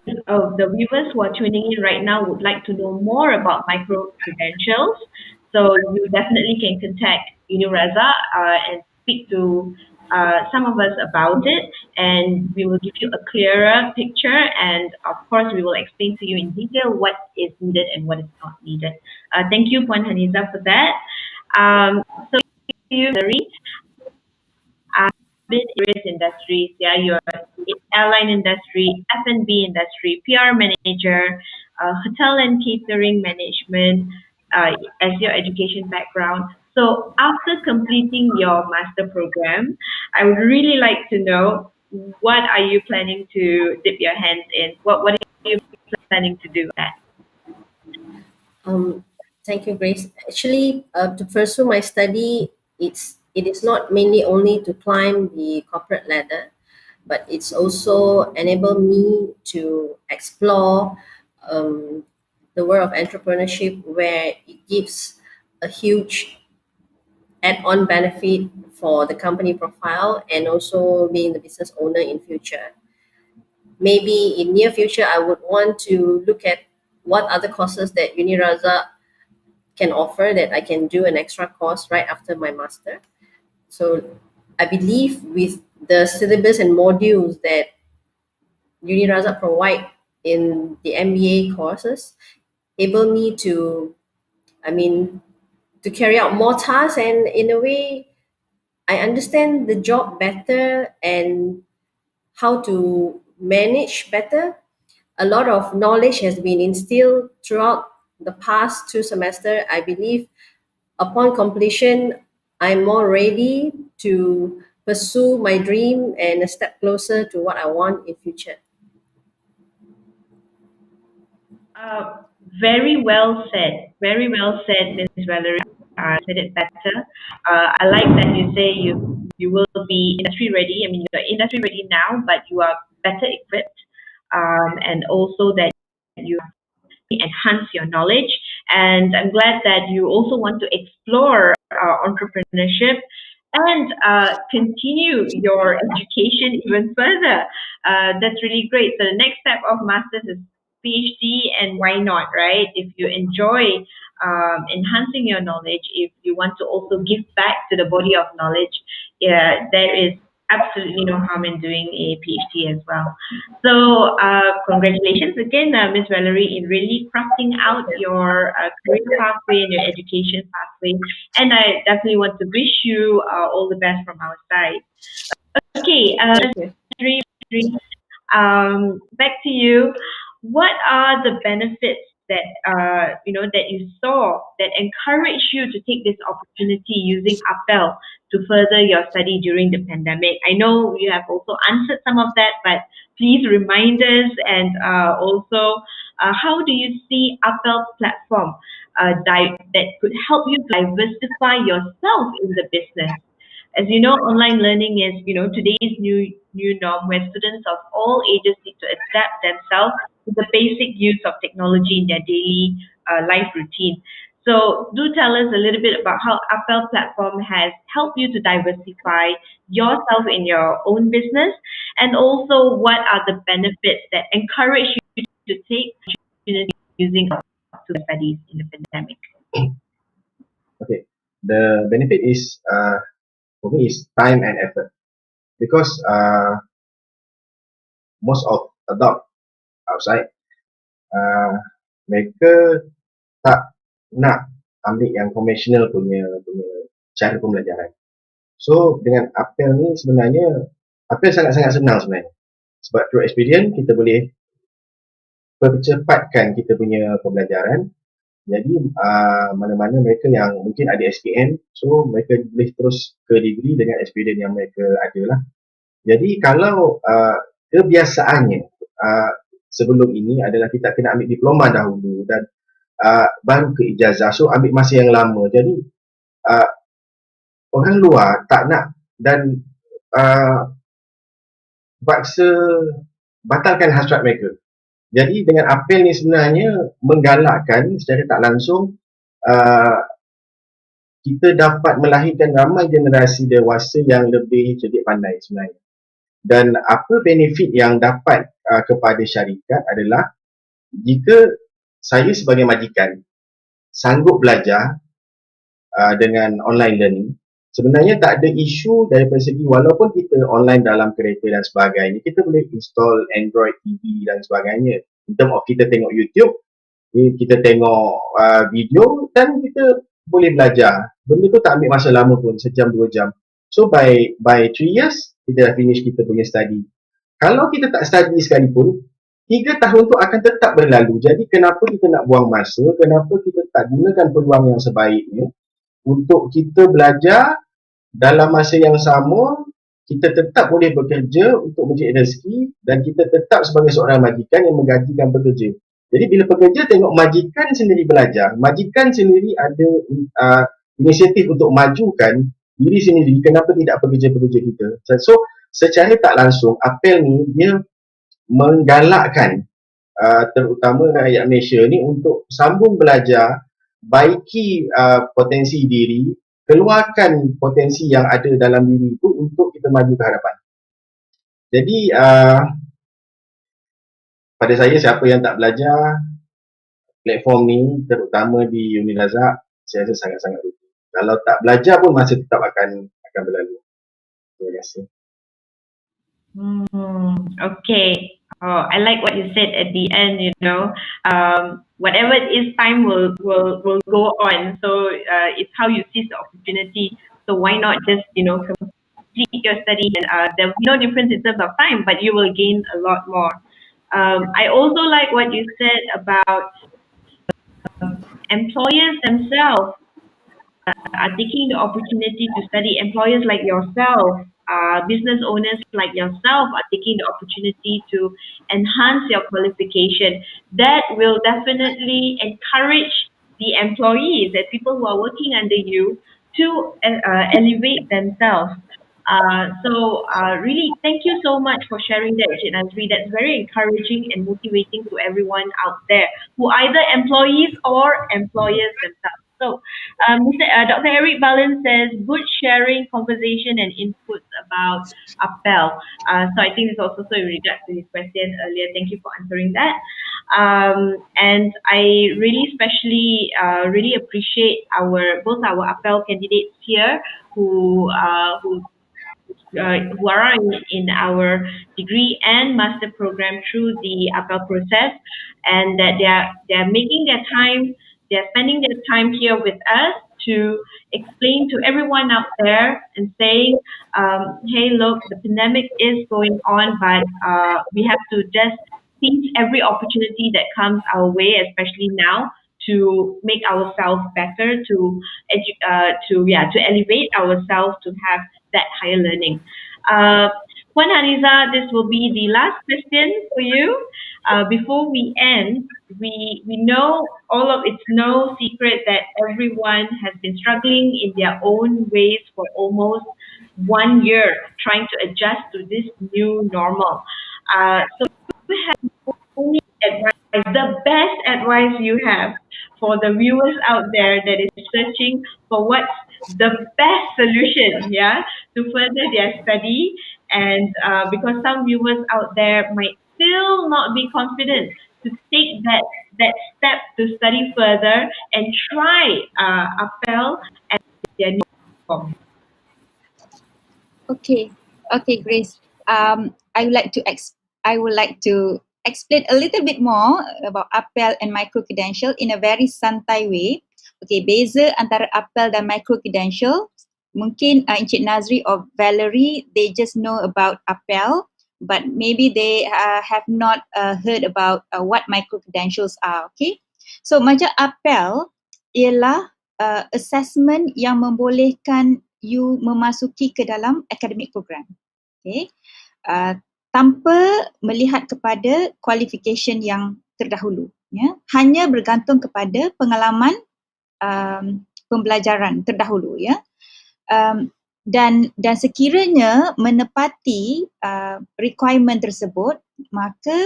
if the viewers who are tuning in right now would like to know more about micro credentials, so you definitely can contact UniRaza and speak to some of us about it, and we will give you a clearer picture. And of course, we will explain to you in detail what is needed and what is not needed. Thank you, Puan Haniza, for that. So, you, Valerie, been in various industries. Yeah, you're in airline industry, F&B industry, PR manager, hotel and catering management as your education background. So after completing your master program, I would really like to know, what are you planning to dip your hands in? What are you planning to do at? Um, Thank you, Grace. Actually, to pursue my study, it is not mainly only to climb the corporate ladder, but it's also enable me to explore um, the world of entrepreneurship, where it gives a huge add-on benefit for the company profile and also being the business owner in future. Maybe in near future, I would want to look at what other courses that Uniraza can offer, that I can do an extra course right after my master. So I believe with the syllabus and modules that Uniraza provide in the MBA courses, able me to, I mean, to carry out more tasks, and in a way, I understand the job better and how to manage better. A lot of knowledge has been instilled throughout the past 2 semesters. I believe upon completion, I'm more ready to pursue my dream and a step closer to what I want in future. Uh, Very well said. Very well said, Ms. Valerie. Said it better. I like that you say you will be industry ready. I mean, you're industry ready now, but you are better equipped, and also that you enhance your knowledge. And I'm glad that you also want to explore entrepreneurship and continue your education even further. That's really great. So the next step of masters is PhD, and why not, right? If you enjoy enhancing your knowledge, if you want to also give back to the body of knowledge, yeah, there is absolutely no harm in doing a PhD as well. So, congratulations again, Ms. Valerie, in really crafting out your career pathway and your education pathway. And I definitely want to wish you all the best from our side. Okay, Thank you. Valerie, back to you. What are the benefits that that you saw that encouraged you to take this opportunity using APEL to further your study during the pandemic? I know you have also answered some of that, but please remind us, and also how do you see APEL platform that could help you diversify yourself in the business? As you know, online learning is, today's new norm where students of all ages need to adapt themselves to the basic use of technology in their daily life routine. So do tell us a little bit about how APEL platform has helped you to diversify yourself in your own business, and also what are the benefits that encourage you to take opportunities using to studies in the pandemic. Okay. The benefit is for me is time and effort because most of adult outside mereka tak nak ambil yang konvensional punya cara pembelajaran. So dengan apel ni sebenarnya apel sangat-sangat senang sebenarnya. Sebab through experience kita boleh percepatkan kita punya pembelajaran. Jadi mana-mana mereka yang mungkin ada SPM, so mereka boleh terus ke degree dengan experience yang mereka ada lah. Jadi kalau kebiasaannya sebelum ini adalah kita kena ambil diploma dahulu dan baru ke ijazah, so ambil masa yang lama. Jadi orang luar tak nak dan paksa batalkan hasrat mereka. Jadi dengan apel ni sebenarnya menggalakkan secara tak langsung kita dapat melahirkan ramai generasi dewasa yang lebih cerdik pandai sebenarnya. Dan apa benefit yang dapat kepada syarikat adalah jika saya sebagai majikan sanggup belajar dengan online learning, sebenarnya tak ada isu daripada segi walaupun kita online dalam kereta dan sebagainya, kita boleh install Android TV dan sebagainya. In term of kita tengok YouTube, kita tengok video dan kita boleh belajar. Benda tu tak ambil masa lama pun, sejam 2 jam. So by 3 years, kita dah finish kita punya study. Kalau kita tak study sekalipun, 3 tahun tu akan tetap berlalu. Jadi kenapa kita nak buang masa, kenapa kita tak gunakan peluang yang sebaiknya untuk kita belajar dalam masa yang sama, kita tetap boleh bekerja untuk mencari rezeki dan kita tetap sebagai seorang majikan yang menggajikan pekerja. Jadi bila pekerja tengok majikan sendiri belajar, majikan sendiri ada inisiatif untuk majukan diri sendiri, kenapa tidak pekerja-pekerja kita? So secara tak langsung, apel ni dia menggalakkan terutama rakyat Malaysia ni untuk sambung belajar, baiki potensi diri, keluarkan potensi yang ada dalam diri itu untuk kita maju ke hadapan. Jadi pada saya, siapa yang tak belajar platform ni, terutama di URself, saya rasa sangat-sangat rugi. Kalau tak belajar pun masa tetap akan berlalu. Terima kasih. Okay. Oh, I like what you said at the end. Whatever it is, time will go on. So it's how you seize the opportunity. So why not just complete your study, and there will be no difference in terms of time, but you will gain a lot more. I also like what you said about employers themselves are taking the opportunity to study. Employers like yourself, business owners like yourself are taking the opportunity to enhance your qualification. That will definitely encourage the employees, the people who are working under you, to elevate themselves. So really, thank you so much for sharing that, Encik Nazri. That's very encouraging and motivating to everyone out there who are either employees or employers themselves. So, Dr. Eric Balin says, good sharing, conversation and inputs about APEL. So I think it's also in regards to his question earlier. Thank you for answering that. And I really especially really appreciate both our APEL candidates here who are in our degree and master program through the APEL process, and that they are making their time, they are spending their time here with us to explain to everyone out there and saying, hey, look, the pandemic is going on, but we have to just seize every opportunity that comes our way, especially now, to make ourselves better, to elevate ourselves to have that higher learning. Norhaniza, this will be the last question for you. Before we end, we know it's no secret that everyone has been struggling in their own ways for almost 1 year trying to adjust to this new normal. So we have only advice, the best advice you have for the viewers out there that is searching for what's the best solution, yeah, to further their study. And because some viewers out there might still not be confident to take that step to study further and try APEL as their new form. Okay, okay, Grace. I would like to explain a little bit more about APEL and micro credential in a very santai way. Okay, beza antara APEL dan micro credential. Mungkin Encik Nazri or Valerie, they just know about APEL, but maybe they have not heard about what micro credentials are. Okay, so macam APEL ialah assessment yang membolehkan you memasuki ke dalam academic program. Okay. Tanpa melihat kepada qualification yang terdahulu. Ya. Hanya bergantung kepada pengalaman pembelajaran terdahulu. Ya. Dan sekiranya menepati requirement tersebut, maka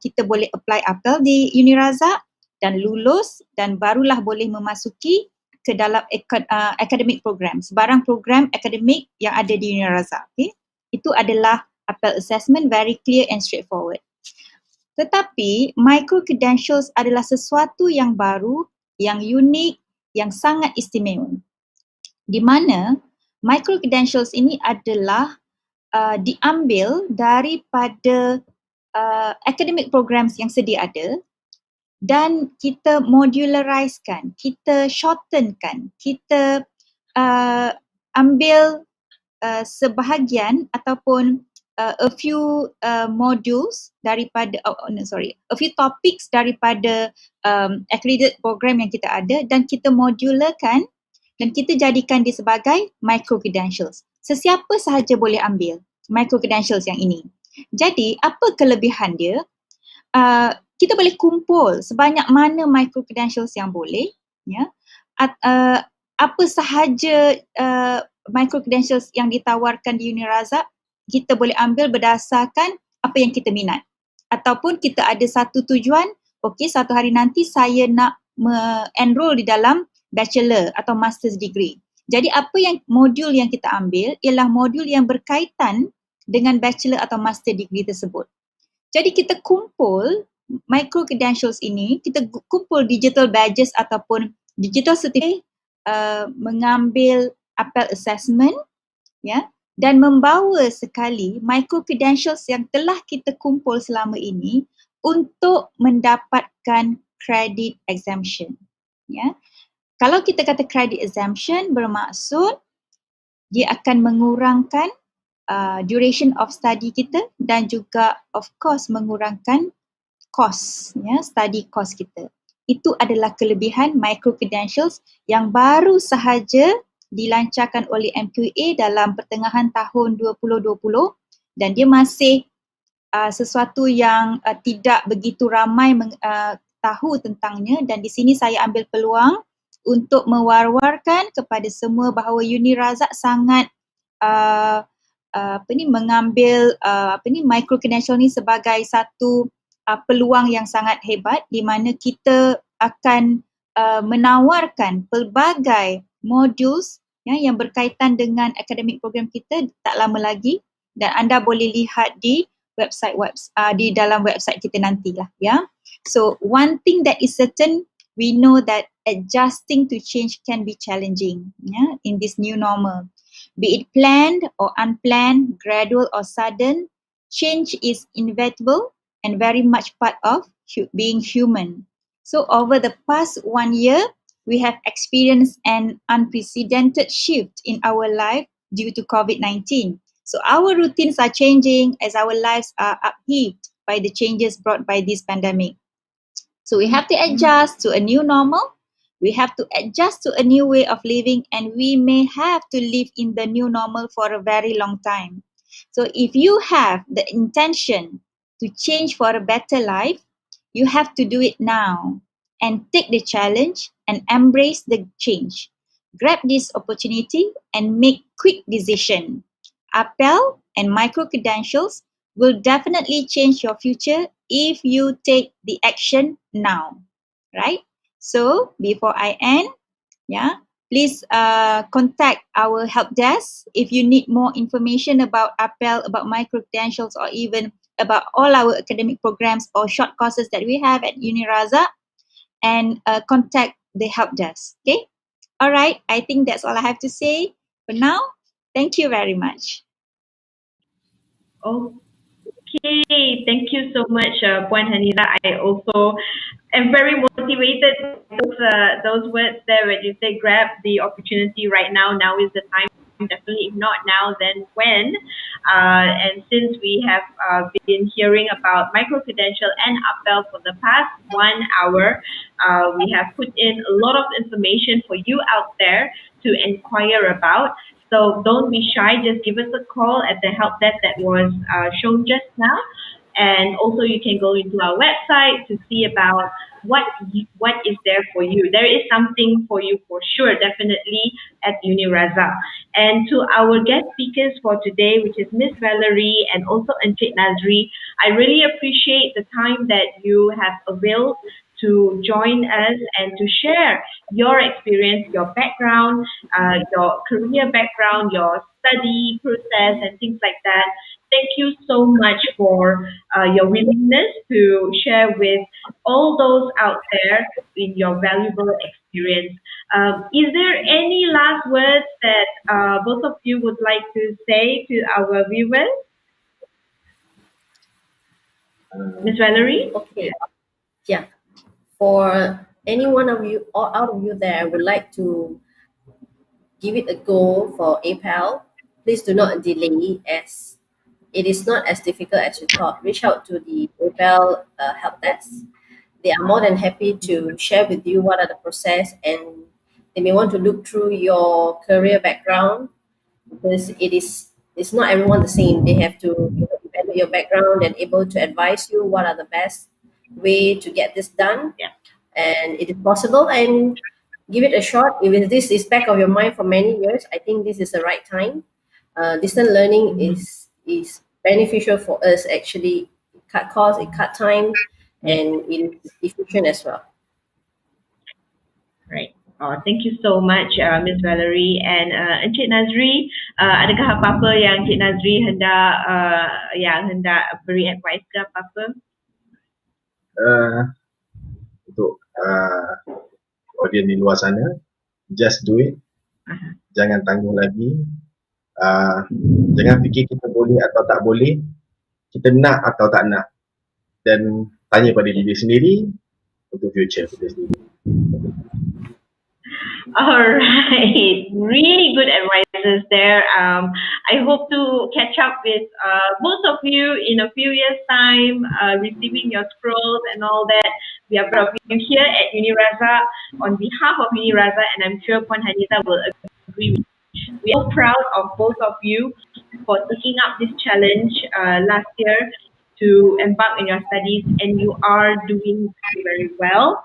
kita boleh apply APEL di UniRazak dan lulus dan barulah boleh memasuki ke dalam academic program, sebarang program akademik yang ada di UniRazak. Okay? Itu adalah APEL assessment, very clear and straightforward. Tetapi micro credentials adalah sesuatu yang baru, yang unik, yang sangat istimewa. Di mana micro credentials ini adalah diambil daripada academic programs yang sedia ada dan kita modularizekan, kita shortenkan, kita ambil sebahagian ataupun a few modules daripada a few topics daripada accredited program yang kita ada dan kita modularkan dan kita jadikan dia sebagai micro credentials. Sesiapa sahaja boleh ambil micro credentials yang ini. Jadi apa kelebihan dia? Kita boleh kumpul sebanyak mana micro credentials yang boleh, ya. Apa sahaja micro credentials yang ditawarkan di UniRazak kita boleh ambil berdasarkan apa yang kita minat. Ataupun kita ada satu tujuan, okey, satu hari nanti saya nak enroll di dalam bachelor atau master's degree. Jadi apa yang modul yang kita ambil ialah modul yang berkaitan dengan bachelor atau master degree tersebut. Jadi kita kumpul micro credentials ini, kita kumpul digital badges ataupun digital certificate, mengambil APEL assessment, ya, dan membawa sekali micro credentials yang telah kita kumpul selama ini untuk mendapatkan credit exemption. Ya. Kalau kita kata credit exemption bermaksud dia akan mengurangkan duration of study kita dan juga of course mengurangkan cost, ya, study cost kita. Itu adalah kelebihan micro credentials yang baru sahaja dilancarkan oleh MQA dalam pertengahan tahun 2020 dan dia masih sesuatu yang tidak begitu ramai tahu tentangnya dan di sini saya ambil peluang untuk mewar-warkan kepada semua bahawa UniRazak sangat mengambil micro credential ni sebagai satu peluang yang sangat hebat di mana kita akan menawarkan pelbagai modules yang berkaitan dengan academic program kita tak lama lagi dan anda boleh lihat di di dalam website kita nantilah, ya. So one thing that is certain, we know that adjusting to change can be challenging, yeah, in this new normal. Be it planned or unplanned, gradual or sudden, change is inevitable and very much part of being human. So over the past 1 year, we have experienced an unprecedented shift in our life due to COVID-19. So our routines are changing as our lives are upheaved by the changes brought by this pandemic. So we have to adjust to a new normal. We have to adjust to a new way of living and we may have to live in the new normal for a very long time. So if you have the intention to change for a better life, you have to do it now and take the challenge and embrace the change. Grab this opportunity and make quick decision. APEL and micro credentials will definitely change your future if you take the action now, right? So before I end, yeah, please contact our help desk if you need more information about APEL, about micro credentials, or even about all our academic programs or short courses that we have at UniRaza, and contact the help desk. Okay. All right. I think that's all I have to say for now. Thank you very much. Okay, thank you so much, Puan Haniza. I also am very motivated by those words there when you say grab the opportunity right now. Now is the time. Definitely, if not now, then when? And since we have been hearing about micro credential and APEL for the past 1 hour, we have put in a lot of information for you out there to inquire about. So don't be shy. Just give us a call at the help desk that was shown just now. And also you can go into our website to see about what is there for you. There is something for you for sure, definitely at UniRaza. And to our guest speakers for today, which is Miss Valerie and also Encik Nazri, I really appreciate the time that you have availed to join us and to share your experience, your background, your career background, your study process, and things like that. Thank you so much for your willingness to share with all those out there in your valuable experience. Is there any last words that both of you would like to say to our viewers? Miss Valerie? Okay. Yeah. For any one of you or out of you there would like to give it a go for APEL, please do not delay as it is not as difficult as you thought. Reach out to the APEL help desk. They are more than happy to share with you what are the process, and they may want to look through your career background because it's not everyone the same. They have to evaluate your background and able to advise you what are the best way to get this done, Yeah. and it is possible, and give it a shot. If this is back of your mind for many years, I think this is the right time. Distant learning is beneficial for us actually. It cut costs, it cut time, and it is efficient as well. Right. Thank you so much, Miss Valerie and Encik Nazri. Adakah apa-apa yang Encik Nazri hendak beri advice ke apa-apa? Uh, untuk audience di luar sana, just do it. Jangan tanggung lagi. Jangan fikir kita boleh atau tak boleh. Kita nak atau tak nak. Dan tanya pada diri sendiri untuk future kita sendiri. All right, really good advices there. I hope to catch up with both of you in a few years' time, receiving your scrolls and all that. We are proud of you here at UniRaza on behalf of UniRaza, and I'm sure Puan Haniza will agree with me. We are proud of both of you for taking up this challenge last year to embark on your studies, and you are doing very, very well.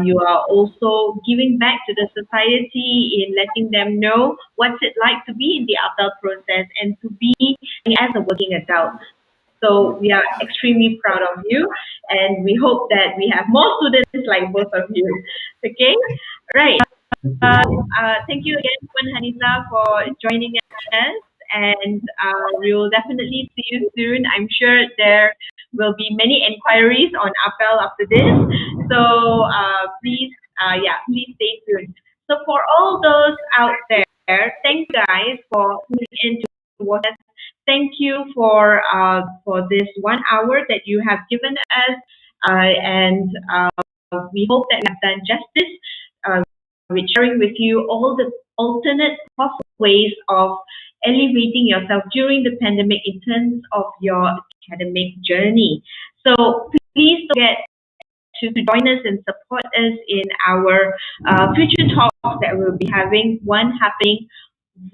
You are also giving back to the society in letting them know what's it like to be in the APEL process and to be as a working adult. So we are extremely proud of you, and we hope that we have more students like both of you. Okay, right. Thank you again, Puan Haniza, for joining us, and we will definitely see you soon. I'm sure there will be many inquiries on APEL after this. So please stay tuned. So for all those out there, thank you guys for tuning in to watch us. Thank you for this 1 hour that you have given us, and we hope that we have done justice. With sharing with you all the alternate possible ways of elevating yourself during the pandemic in terms of your academic journey. So please don't forget to join us and support us in our future talks that we'll be having. One happening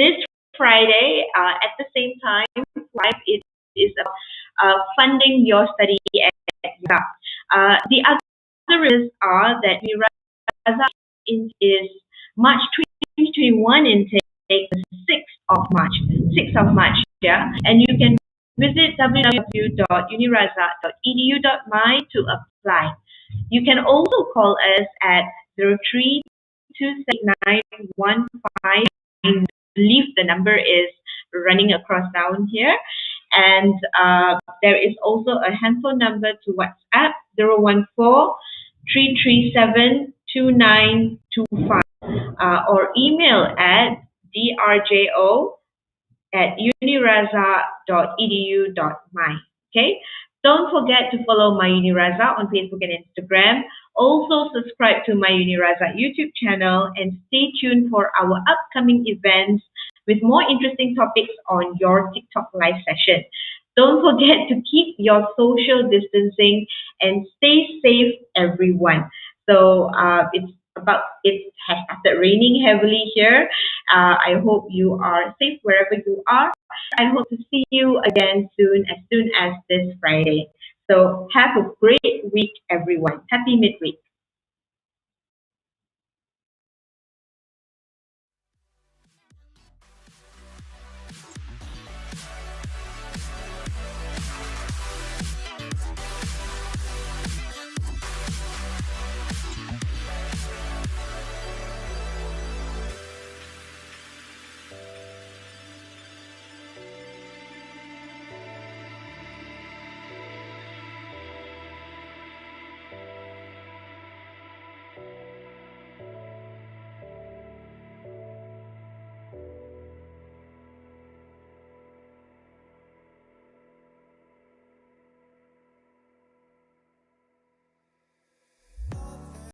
this Friday at the same time. Live it is about funding your study at URA. The other risks are that URA is March 2021 intake, the 6th of March. 6th of March, yeah. And you can visit www.uniraza.edu.my to apply. You can also call us at 03-279-15. I believe the number is running across down here. And there is also a handphone number to WhatsApp, 014-337-2925, or email at drjo@uniraza.edu.my. Okay. Don't forget to follow My Uniraza on Facebook and Instagram. Also subscribe to My Uniraza YouTube channel and stay tuned for our upcoming events with more interesting topics on your TikTok live session. Don't forget to keep your social distancing and stay safe, everyone. So it has started raining heavily here. I hope you are safe wherever you are. I hope to see you again soon as this Friday. So have a great week, everyone. Happy midweek.